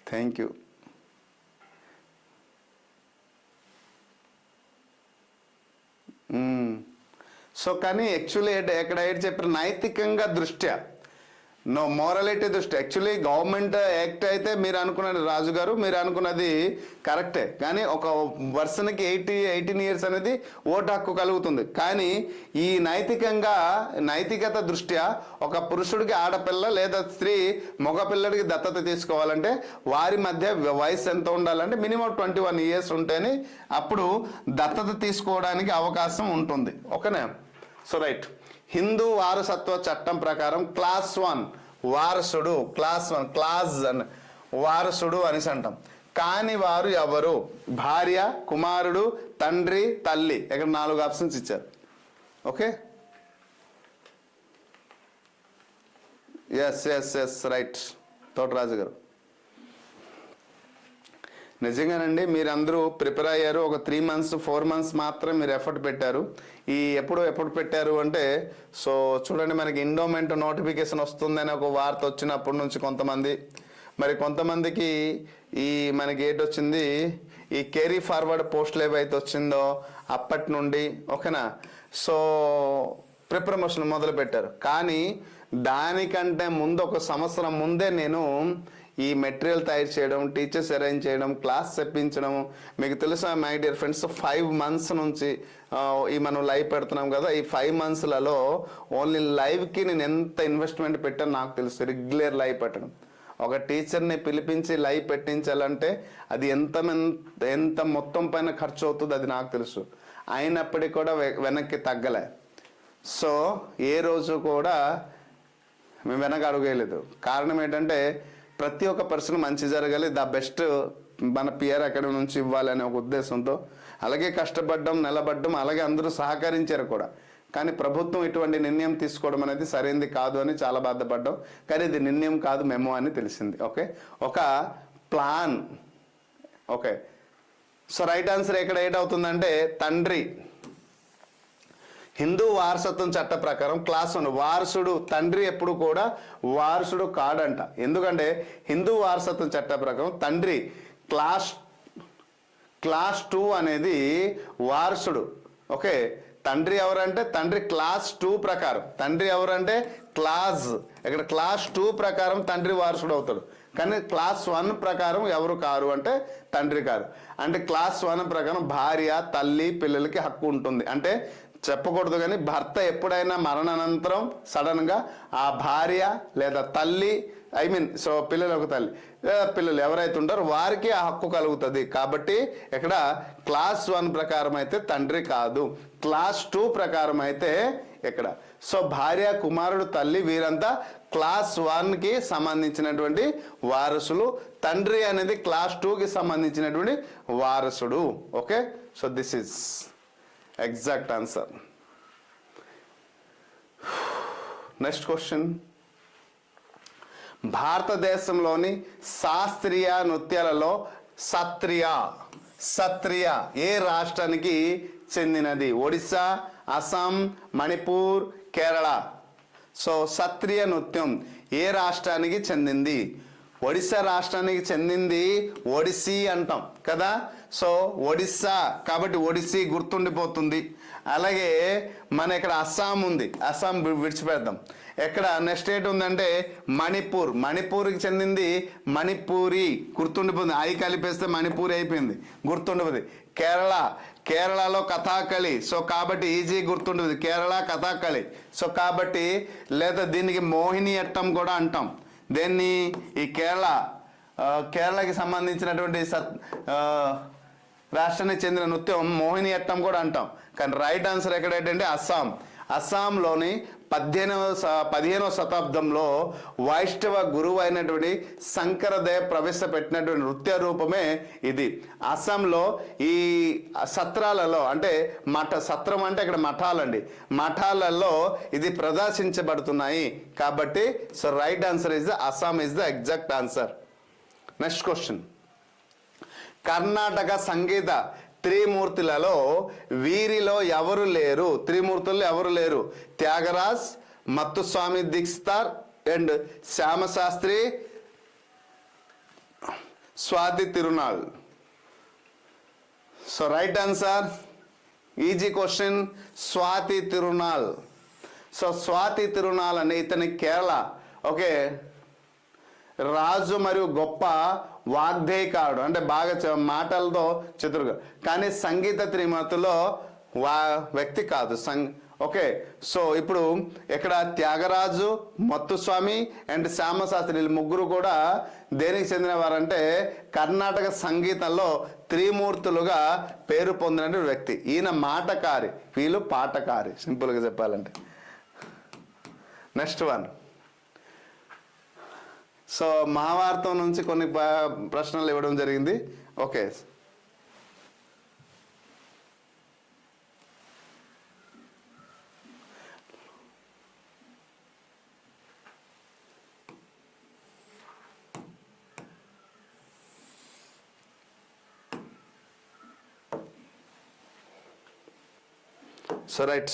Thank you. సో కానీ యాక్చువల్లీ ఎక్కడ ఏంటి చెప్పారు, నైతికంగా దృష్ట్యా, నో మోరాలిటీ దృష్టి. యాక్చువల్లీ గవర్నమెంట్ యాక్ట్ అయితే మీరు అనుకున్నది రాజు గారు, మీరు అనుకున్నది కరెక్టే. కానీ ఒక పర్సన్కి 18 years అనేది ఓటు హక్కు కలుగుతుంది. కానీ ఈ నైతికత దృష్ట్యా ఒక పురుషుడికి ఆడపిల్ల లేదా స్త్రీ మగపిల్లడికి దత్తత తీసుకోవాలంటే వారి మధ్య వయసు ఎంత ఉండాలంటే మినిమం 21 years ఉంటేనే అప్పుడు దత్తత తీసుకోవడానికి అవకాశం ఉంటుంది. ఓకేనా? So right. హిందూ వారసత్వ చట్టం ప్రకారం క్లాస్ 1 వారసుడు, వారసుడు అనేసి అంటాం. కాని వారు ఎవరు? భార్య, కుమారుడు, తండ్రి, తల్లి. ఇక్కడ 4 ఆప్షన్స్ ఇచ్చారు. ఓకే. ఎస్ రైట్ తోటరాజు గారు. నిజంగానండి, మీరందరూ ప్రిపేర్ అయ్యారు. ఒక 3 months 4 months మాత్రం మీరు ఎఫర్ట్ పెట్టారు. ఈ ఎప్పుడు పెట్టారు అంటే, సో చూడండి, మనకి ఎండోమెంట్ నోటిఫికేషన్ వస్తుందని ఒక వార్త వచ్చినప్పటి నుంచి కొంతమందికి ఈ మనకి ఏంటొచ్చింది, ఈ కేరీ ఫార్వర్డ్ పోస్టులు ఏవైతే వచ్చిందో అప్పటి నుండి. ఓకేనా? సో ప్రిపరేషన్ మొదలు పెట్టారు. కానీ దానికంటే ముందు 1 సంవత్సరం ముందే నేను ఈ మెటీరియల్ తయారు చేయడం, టీచర్స్ అరేంజ్ చేయడం, క్లాస్ చెప్పించడం. మీకు తెలుసా మై డియర్ ఫ్రెండ్స్, 5 months నుంచి ఈ మనం లైవ్ పెడుతున్నాం కదా. ఈ 5 monthsలలో ఓన్లీ లైవ్కి నేను ఎంత ఇన్వెస్ట్మెంట్ పెట్టాను నాకు తెలుసు. రెగ్యులర్ లైవ్ పెట్టడం, ఒక టీచర్ని పిలిపించి లైవ్ పెట్టించాలంటే అది ఎంత మొత్తం పైన ఖర్చు అవుతుంది అది నాకు తెలుసు. అయినప్పటికీ కూడా వెనక్కి తగ్గలే. సో ఏ రోజు కూడా మేము వెనక అడుగేయలేదు. కారణం ఏంటంటే ప్రతి ఒక్క పర్సన్ మంచి జరగాలి, ద బెస్ట్ మన పిఆర్ అకాడమీ నుంచి ఇవ్వాలనే ఒక ఉద్దేశంతో అలాగే కష్టపడ్డం, నిలబడ్డం, అలాగే అందరూ సహకరించారు కూడా. కానీ ప్రభుత్వం ఇటువంటి నిర్ణయం తీసుకోవడం అనేది సరైనది కాదు అని చాలా బాధపడ్డాం. కానీ ఇది నిర్ణయం కాదు, మెమో అని తెలిసింది. ఓకే, ఒక plan. Okay, so right answer ఎక్కడ అవుతుందంటే తండ్రి. హిందూ వారసత్వం చట్ట ప్రకారం క్లాస్ 1 వారసుడు, తండ్రి ఎప్పుడు కూడా వారసుడు కాడంట. ఎందుకంటే హిందూ వారసత్వం చట్ట ప్రకారం తండ్రి క్లాస్ 2 అనేది వారసుడు. ఓకే, తండ్రి ఎవరంటే తండ్రి క్లాస్ 2 ప్రకారం, తండ్రి ఎవరంటే ఇక్కడ క్లాస్ 2 ప్రకారం తండ్రి వారసుడు అవుతాడు. కానీ క్లాస్ 1 ప్రకారం ఎవరు కారు అంటే తండ్రి కారు. అంటే క్లాస్ 1 ప్రకారం భార్య, తల్లి, పిల్లలకి హక్కు ఉంటుంది. అంటే చెప్పకూడదు కానీ భర్త ఎప్పుడైనా మరణానంతరం సడన్గా ఆ భార్య లేదా తల్లి, సో పిల్లలకు తల్లి లేదా పిల్లలు ఎవరైతే ఉంటారో వారికి ఆ హక్కు కలుగుతుంది. కాబట్టి ఇక్కడ క్లాస్ 1 ప్రకారం అయితే తండ్రి కాదు, క్లాస్ 2 ప్రకారం అయితే ఇక్కడ. సో భార్య, కుమారుడు, తల్లి వీరంతా క్లాస్ 1కి సంబంధించినటువంటి వారసులు. తండ్రి అనేది క్లాస్ 2కి సంబంధించినటువంటి వారసుడు. Okay, so this is exact answer. Next question. భారతదేశంలోని శాస్త్రీయ నృత్యాలలో సత్రియ ఏ రాష్ట్రానికి చెందినది? ఒడిస్సా, అస్సాం, మణిపూర్, కేరళ. సో సత్రియ నృత్యం ఏ రాష్ట్రానికి చెందింది? ఒడిస్సా రాష్ట్రానికి చెందింది. ఒడిస్సీ అంటాం కదా. సో ఒడిస్సా కాబట్టి ఒడిస్సీ గుర్తుండిపోతుంది. అలాగే మన ఇక్కడ అస్సాం ఉంది, అస్సాం విడిచిపెడతాం. ఎక్కడ నెక్స్ట్ ఏంటి ఉందంటే మణిపూర్కి చెందింది మణిపూరి, గుర్తుండిపోతుంది. ఐ కలిపేస్తే మణిపూరి అయిపోయింది, గుర్తుండిపోతుంది. కేరళలో కథాకళి. సో కాబట్టి ఈజీ గుర్తుంటుంది, కేరళ కథాకళి. సో కాబట్టి లేదా దీనికి మోహిని అట్టం కూడా అంటాం. దేన్ని? ఈ కేరళకి సంబంధించినటువంటి రాష్ట్రానికి చెందిన నృత్యం మోహిని అట్టం కూడా అంటాం. కానీ రైట్ ఆన్సర్ ఎక్కడేంటంటే అస్సాంలోని 15వ శతాబ్దంలో వైష్ణవ గురువు అయినటువంటి శంకరదేవ్ ప్రవేశపెట్టినటువంటి నృత్య రూపమే ఇది. అస్సాంలో ఈ సత్రాలలో అంటే సత్రం అంటే ఇక్కడ మఠాలండి, మఠాలలో ఇది ప్రదర్శించబడుతున్నాయి. కాబట్టి so right answer is the Assam is the exact answer. Next question, Karnataka సంగీత త్రిమూర్తులలో వీరిలో ఎవరు లేరు? త్రిమూర్తుల్లో ఎవరు లేరు? Tyagaraj, Muthuswami Dikshitar and Shyama Shastri, Swathi Tirunal. So right answer, easy question, Swathi Tirunal. So Swathi Tirunal అనే ఇతని కేరళ ఓకే రాజు మరియు గొప్ప వాగ్దేయకారుడు, అంటే బాగా మాటలతో చతురుగా, కానీ సంగీత త్రిమూర్తుల్లో వ్యక్తి కాదు. ఓకే సో ఇప్పుడు ఇక్కడ త్యాగరాజు, మత్తుస్వామి అండ్ శ్యామశాస్త్రి వీళ్ళు ముగ్గురు కూడా దేనికి చెందిన వారంటే కర్ణాటక సంగీతంలో త్రిమూర్తులుగా పేరు పొందిన వ్యక్తి. ఈయన మాటకారి, వీళ్ళు పాటకారి, సింపుల్గా చెప్పాలంటే. నెక్స్ట్ వన్, సో మహాభారతం నుంచి కొన్ని ప్రశ్నలు ఇవ్వడం జరిగింది. ఓకే సో రైట్,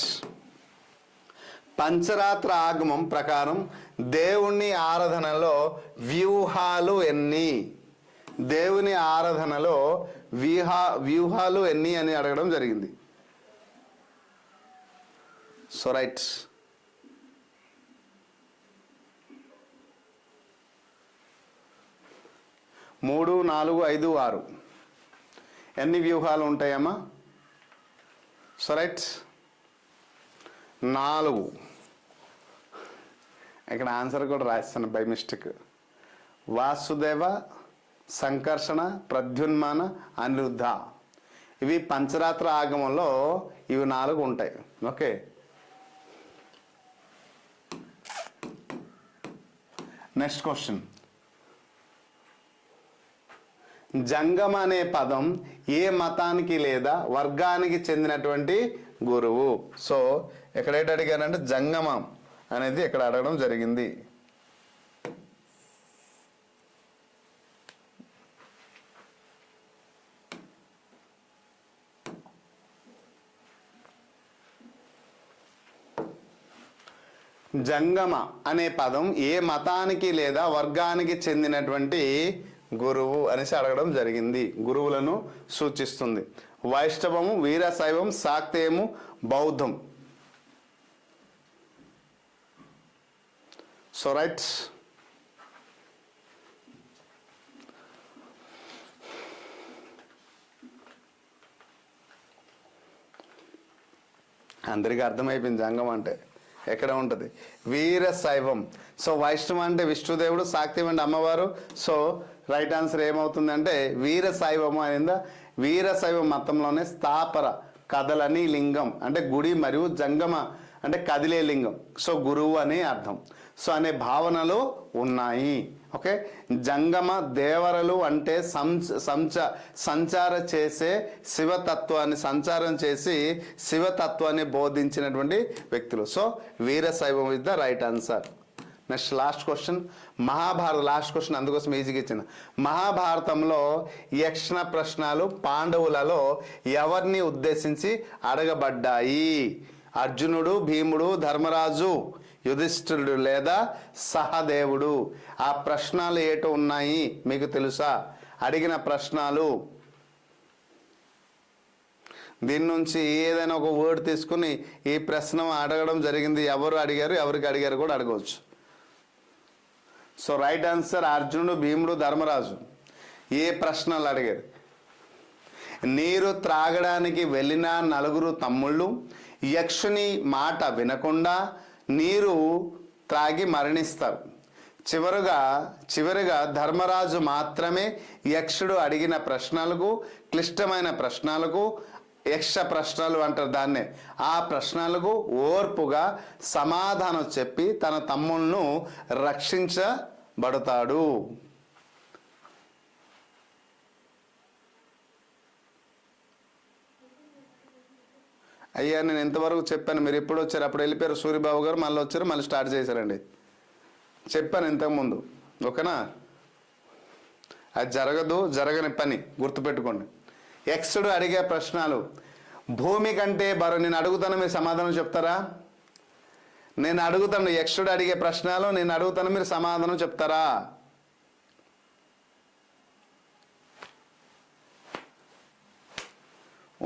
పంచరాత్ర ఆగమం ప్రకారం దేవుని ఆరాధనలో వ్యూహాలు ఎన్ని? దేవుని ఆరాధనలో వ్యూహాలు ఎన్ని అని అడగడం జరిగింది. సో రైట్, 3, 4, 5, 6 ఎన్ని వ్యూహాలు ఉంటాయమ్మా? So right 4. ఇక్కడ ఆన్సర్ కూడా రాస్తాను బై మిస్టేక్. వాసుదేవ, సంకర్షణ, ప్రద్యున్మాన, అనిరుద్ధ, ఇవి పంచరాత్ర ఆగమంలో ఇవి 4 ఉంటాయి. ఓకే నెక్స్ట్ క్వశ్చన్, జంగమ అనే పదం ఏ మతానికి లేదా వర్గానికి చెందినటువంటి గురువు? సో ఎక్కడైతే అడిగానంటే జంగమం అనేది ఇక్కడ అడగడం జరిగింది. జంగమ అనే పదం ఏ మతానికి లేదా వర్గానికి చెందినటువంటి గురువు అనేసి అడగడం జరిగింది. గురువులను సూచిస్తుంది. వైష్ణవము, వీరశైవం, శాక్తేయము, బౌద్ధం. సో రైట్, అందరికీ అర్థమైపోయింది జంగం అంటే ఎక్కడ ఉంటుంది. వీరశైవం. సో వైష్ణవం అంటే విష్ణుదేవుడు, శాక్తేయం అంటే అమ్మవారు. సో రైట్ ఆన్సర్ ఏమవుతుందంటే వీరశైవము అయిందా. వీరశైవ మతంలోనే స్థాపర కదలని లింగం అంటే గుడి మరియు జంగమ అంటే కదిలే లింగం. సో గురువు అనే అర్థం. సో అనే భావనలు ఉన్నాయి. ఓకే, జంగమ దేవరలు అంటే సంచార చేసే శివతత్వాన్ని సంచారం చేసి శివతత్వాన్ని బోధించినటువంటి వ్యక్తులు. సో వీరశైవం is the right answer. Next last question, Mahabharata last question అందుకోసం ఈజీగా ఇచ్చిన. మహాభారతంలో యక్షణ ప్రశ్నలు పాండవులలో ఎవరిని ఉద్దేశించి అడగబడ్డాయి? అర్జునుడు, భీముడు, ధర్మరాజు, యుధిష్ఠిరుడు లేదా సహదేవుడు? ఆ ప్రశ్నలు ఏటో ఉన్నాయి మీకు తెలుసా? అడిగిన ప్రశ్నలు దీని నుంచి ఏదైనా ఒక వర్డ్ తీసుకుని ఈ ప్రశ్న అడగడం జరిగింది. ఎవరు అడిగారు, ఎవరికి అడిగారు కూడా అడగవచ్చు. సో రైట్ ఆన్సర్ అర్జునుడు, భీముడు, ధర్మరాజు. ఏ ప్రశ్నలు అడిగారు? నీరు త్రాగడానికి వెళ్ళిన 4 తమ్ముళ్ళు యక్షుని మాట వినకుండా నీరు త్రాగి మరణిస్తారు. చివరిగా ధర్మరాజు మాత్రమే యక్షుడు అడిగిన ప్రశ్నలకు, క్లిష్టమైన ప్రశ్నలకు యక్ష ప్రశ్నలు అంటారు దాన్నే. ఆ ప్రశ్నలకు ఓర్పుగా సమాధానం చెప్పి తన తమ్ముళ్ళను రక్షించబడతాడు. అయ్యా నేను ఎంతవరకు చెప్పాను, మీరు ఎప్పుడు వచ్చారు, అప్పుడు వెళ్ళిపోయారు సూర్యబాబు గారు, మళ్ళీ వచ్చారు, మళ్ళీ స్టార్ట్ చేశారండి. చెప్పాను ఇంతకుముందు, ఓకేనా? అది జరగదు, జరగని పని గుర్తుపెట్టుకోండి. యక్షుడు అడిగే ప్రశ్నలు భూమి కంటే నేను అడుగుతాను, మీరు సమాధానం చెప్తారా? నేను అడుగుతాను, యక్షుడు అడిగే ప్రశ్నలు నేను అడుగుతాను, మీరు సమాధానం చెప్తారా?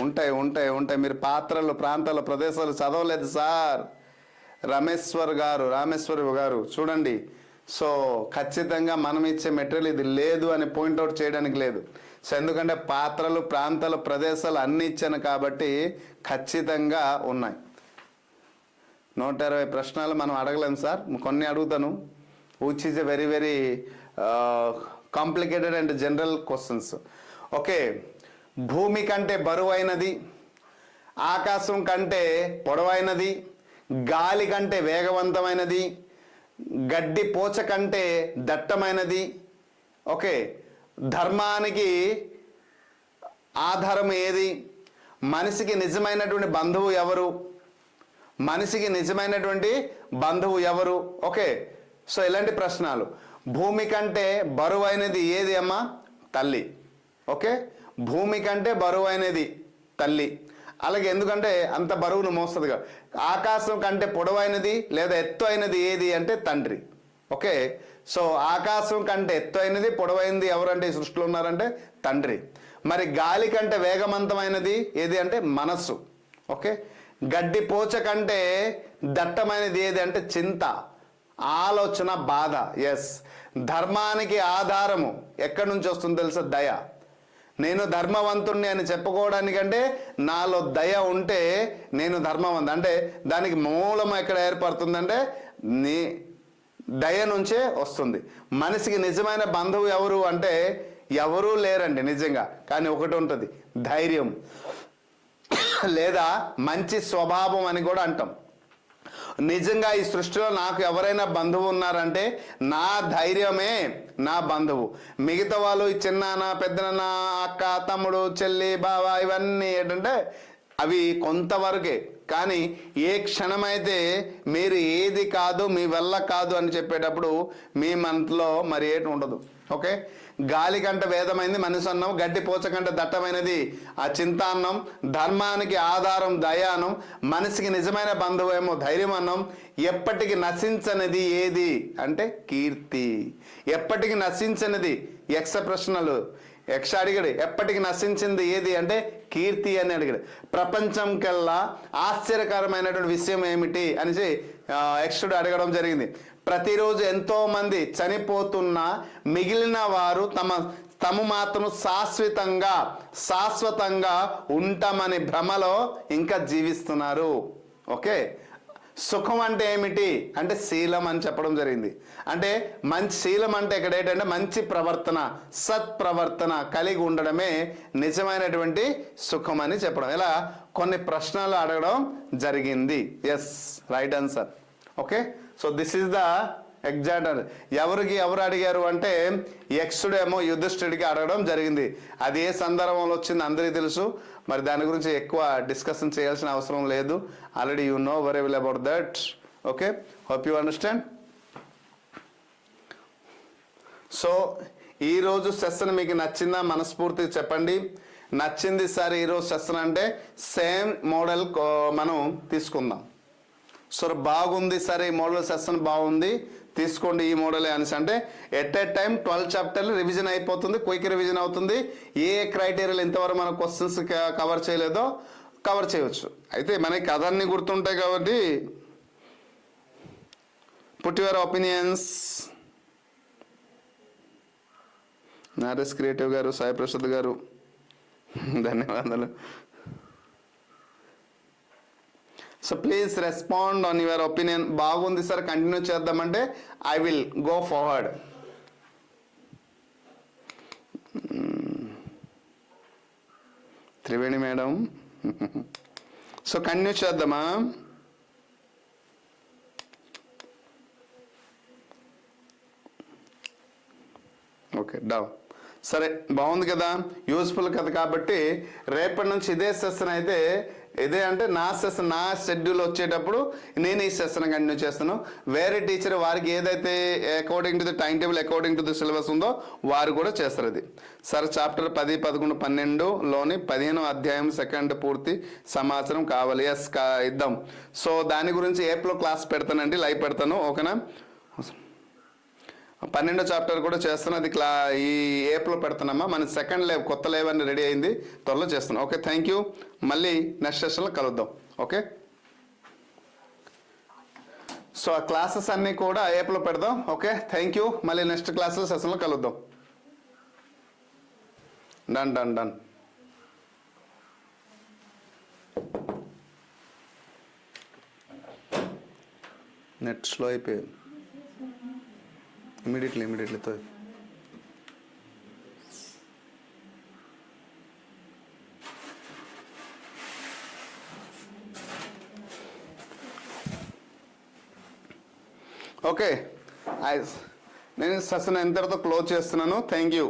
ఉంటాయి ఉంటాయి ఉంటాయి. మీరు పాత్రలు, ప్రాంతాలు, ప్రదేశాలు చదవలేదు సార్. రామేశ్వర్ గారు చూడండి. సో ఖచ్చితంగా మనం ఇచ్చే మెటీరియల్ ఇది లేదు అని పాయింట్అవుట్ చేయడానికి లేదు. సో ఎందుకంటే పాత్రలు, ప్రాంతాలు, ప్రదేశాలు అన్నీ ఇచ్చాను కాబట్టి ఖచ్చితంగా ఉన్నాయి. 120 ప్రశ్నలు మనం అడగలేము సార్, కొన్ని అడుగుతాను. Which is a very very complicated and general questions. Okay, భూమి కంటే బరువైనది, ఆకాశం కంటే పొడవైనది, గాలి కంటే వేగవంతమైనది, గడ్డి పోచ కంటే దట్టమైనది. ఓకే, ధర్మానికి ఆధారం ఏది, మనిషికి నిజమైనటువంటి బంధువు ఎవరు, మనిషికి నిజమైనటువంటి బంధువు ఎవరు. ఓకే, సో ఇలాంటి ప్రశ్నలు. భూమి కంటే బరువైనది ఏది అమ్మా? తల్లి. ఓకే, భూమి కంటే బరువైనది తల్లి. అలాగే ఎందుకంటే అంత బరువును మోస్తుందిగా. ఆకాశం కంటే పొడవైనది లేదా ఎత్తు అయినది ఏది అంటే తండ్రి. ఓకే, సో ఆకాశం కంటే ఎత్తు అయినది, పొడవైనది ఎవరంటే ఈ సృష్టిలో ఉన్నారంటే తండ్రి. మరి గాలి కంటే వేగవంతమైనది ఏది అంటే మనస్సు. ఓకే, గడ్డి పోచ కంటే దట్టమైనది ఏది అంటే చింత, ఆలోచన, బాధ. ఎస్, ధర్మానికి ఆధారము ఎక్కడి నుంచి వస్తుందో తెలుసా? దయ. నేను ధర్మవంతుణ్ణి అని చెప్పుకోవడానికంటే నాలో దయ ఉంటే నేను ధర్మవంతు. అంటే దానికి మూలం ఎక్కడ ఏర్పడుతుందంటే నీ దయ నుంచే వస్తుంది. మనిషికి నిజమైన బంధువు ఎవరు అంటే ఎవరూ లేరండి నిజంగా. కానీ ఒకటి ఉంటుంది, ధైర్యం లేదా మంచి స్వభావం అని కూడా అంటాం. నిజంగా ఈ సృష్టిలో నాకు ఎవరైనా బంధువు ఉన్నారంటే నా ధైర్యమే నా బంధువు. మిగతా వాళ్ళు చిన్నాన్న, పెద్దనాన్న, అక్క, తమ్ముడు, చెల్లి, బావ ఇవన్నీ ఏంటంటే అవి కొంతవరకే. కానీ ఏ క్షణమైతే మీరు ఏది కాదు, మీ వల్ల కాదు అని చెప్పేటప్పుడు మీ మనసులో మరి ఏటి ఉండదు. ఓకే, గాలి కంటే వేదమైంది మనిషి అన్నం, గడ్డి పోచ కంటే దట్టమైనది ఆ చింతాన్నం, ధర్మానికి ఆధారం దయానం, మనిషికి నిజమైన బంధువేమో ధైర్యం అన్నం. ఎప్పటికి నశించనిది ఏది అంటే కీర్తి. ఎప్పటికి నశించనిది యక్ష ప్రశ్నలు. యక్ష అడిగాడు ఎప్పటికి నశించింది ఏది అంటే కీర్తి అని అడిగాడు. ప్రపంచం కల్లా ఆశ్చర్యకరమైనటువంటి విషయం ఏమిటి అనేసి యక్షుడు అడగడం జరిగింది. ప్రతిరోజు ఎంతో మంది చనిపోతున్నా మిగిలిన వారు తమ మాత్రం శాశ్వతంగా ఉంటామని భ్రమలో ఇంకా జీవిస్తున్నారు. ఓకే, సుఖం అంటే ఏమిటి అంటే శీలం అని చెప్పడం జరిగింది. అంటే మంచి శీలం అంటే ఇక్కడ ఏంటంటే మంచి ప్రవర్తన, సత్ప్రవర్తన కలిగి ఉండడమే నిజమైనటువంటి సుఖం అని చెప్పడం. ఇలా కొన్ని ప్రశ్నలు అడగడం జరిగింది. Yes, right answer. Okay, so this is the exact. ఎవరు అడిగారు అంటే యక్షుడేమో యుధిష్ఠిరుడికి అడగడం జరిగింది. అది ఏ సందర్భంలో వచ్చింది అందరికీ తెలుసు. మరి దాని గురించి ఎక్కువ డిస్కషన్ చేయాల్సిన అవసరం లేదు. Already you know very well about that. Okay, hope you understand. So ఈరోజు సెషన్ మీకు నచ్చిందా? మనస్ఫూర్తిగా చెప్పండి. నచ్చింది సార్ ఈరోజు సెషన్ అంటే సేమ్ మోడల్ మనం తీసుకుందాం. సో బాగుంది సరే, ఈ మోడల్ సెషన్ బాగుంది, తీసుకోండి ఈ మోడలే అనేసి అంటే ఎట్ ఏ టైం 12 చాప్టర్లు రివిజన్ అయిపోతుంది, క్విక్ రివిజన్ అవుతుంది. ఏ క్రైటీరియాలు ఇంతవరకు మన క్వశ్చన్స్ కవర్ చేయలేదో కవర్ చేయవచ్చు. అయితే మనకి కథ అన్నీ గుర్తుంటాయి కాబట్టి put your opinions. Naresh creative గారు, సాయి ప్రసాద్ గారు ధన్యవాదాలు. So please respond on your opinion. బాగుంది సార్ కంటిన్యూ చేద్దామంటే I will go forward. Triveni madam so continue చేద్దామా? Okay down. సరే బాగుంది కదా, యూస్ఫుల్ కదా. కాబట్టి రేపటి నుంచి ఇదే సెషన్ అయితే ఇదే అంటే నా సెషన్ నా షెడ్యూల్ వచ్చేటప్పుడు నేను ఈ సెషన్ కంటిన్యూ చేస్తాను. వేరే టీచర్ వారికి ఏదైతే according to the time table according to the syllabus ఉందో వారు కూడా చేస్తారు అది. సరే చాప్టర్ 10, 11, 12లోని 15వ అధ్యాయం సెకండ్ పూర్తి సమాచారం కావాలి. ఎస్ ఇద్దాం. సో దాని గురించి ఏప్లో క్లాస్ పెడతానండి, లైవ్ పెడతాను. ఓకేనా? 12వ చాప్టర్ కూడా చేస్తాను, అది ఈ ఏప్లో పెడుతున్నామా. మన సెకండ్ లేవ్ కొత్త లేవ్ అని రెడీ అయింది, త్వరలో చేస్తాను. Okay thank you. మళ్ళీ నెక్స్ట్ సెషన్లో కలుద్దాం. ఓకే సో ఆ క్లాసెస్ అన్నీ కూడా ఏప్లో పెడదాం. Okay thank you. మళ్ళీ నెక్స్ట్ క్లాసెస్ సెషన్లో కలుద్దాం. Done done done. Net slow అయిపోయింది. immediately तो ఓకే నేను సెషన్ ఎంతటితో క్లోజ్ చేస్తున్నాను. Thank you.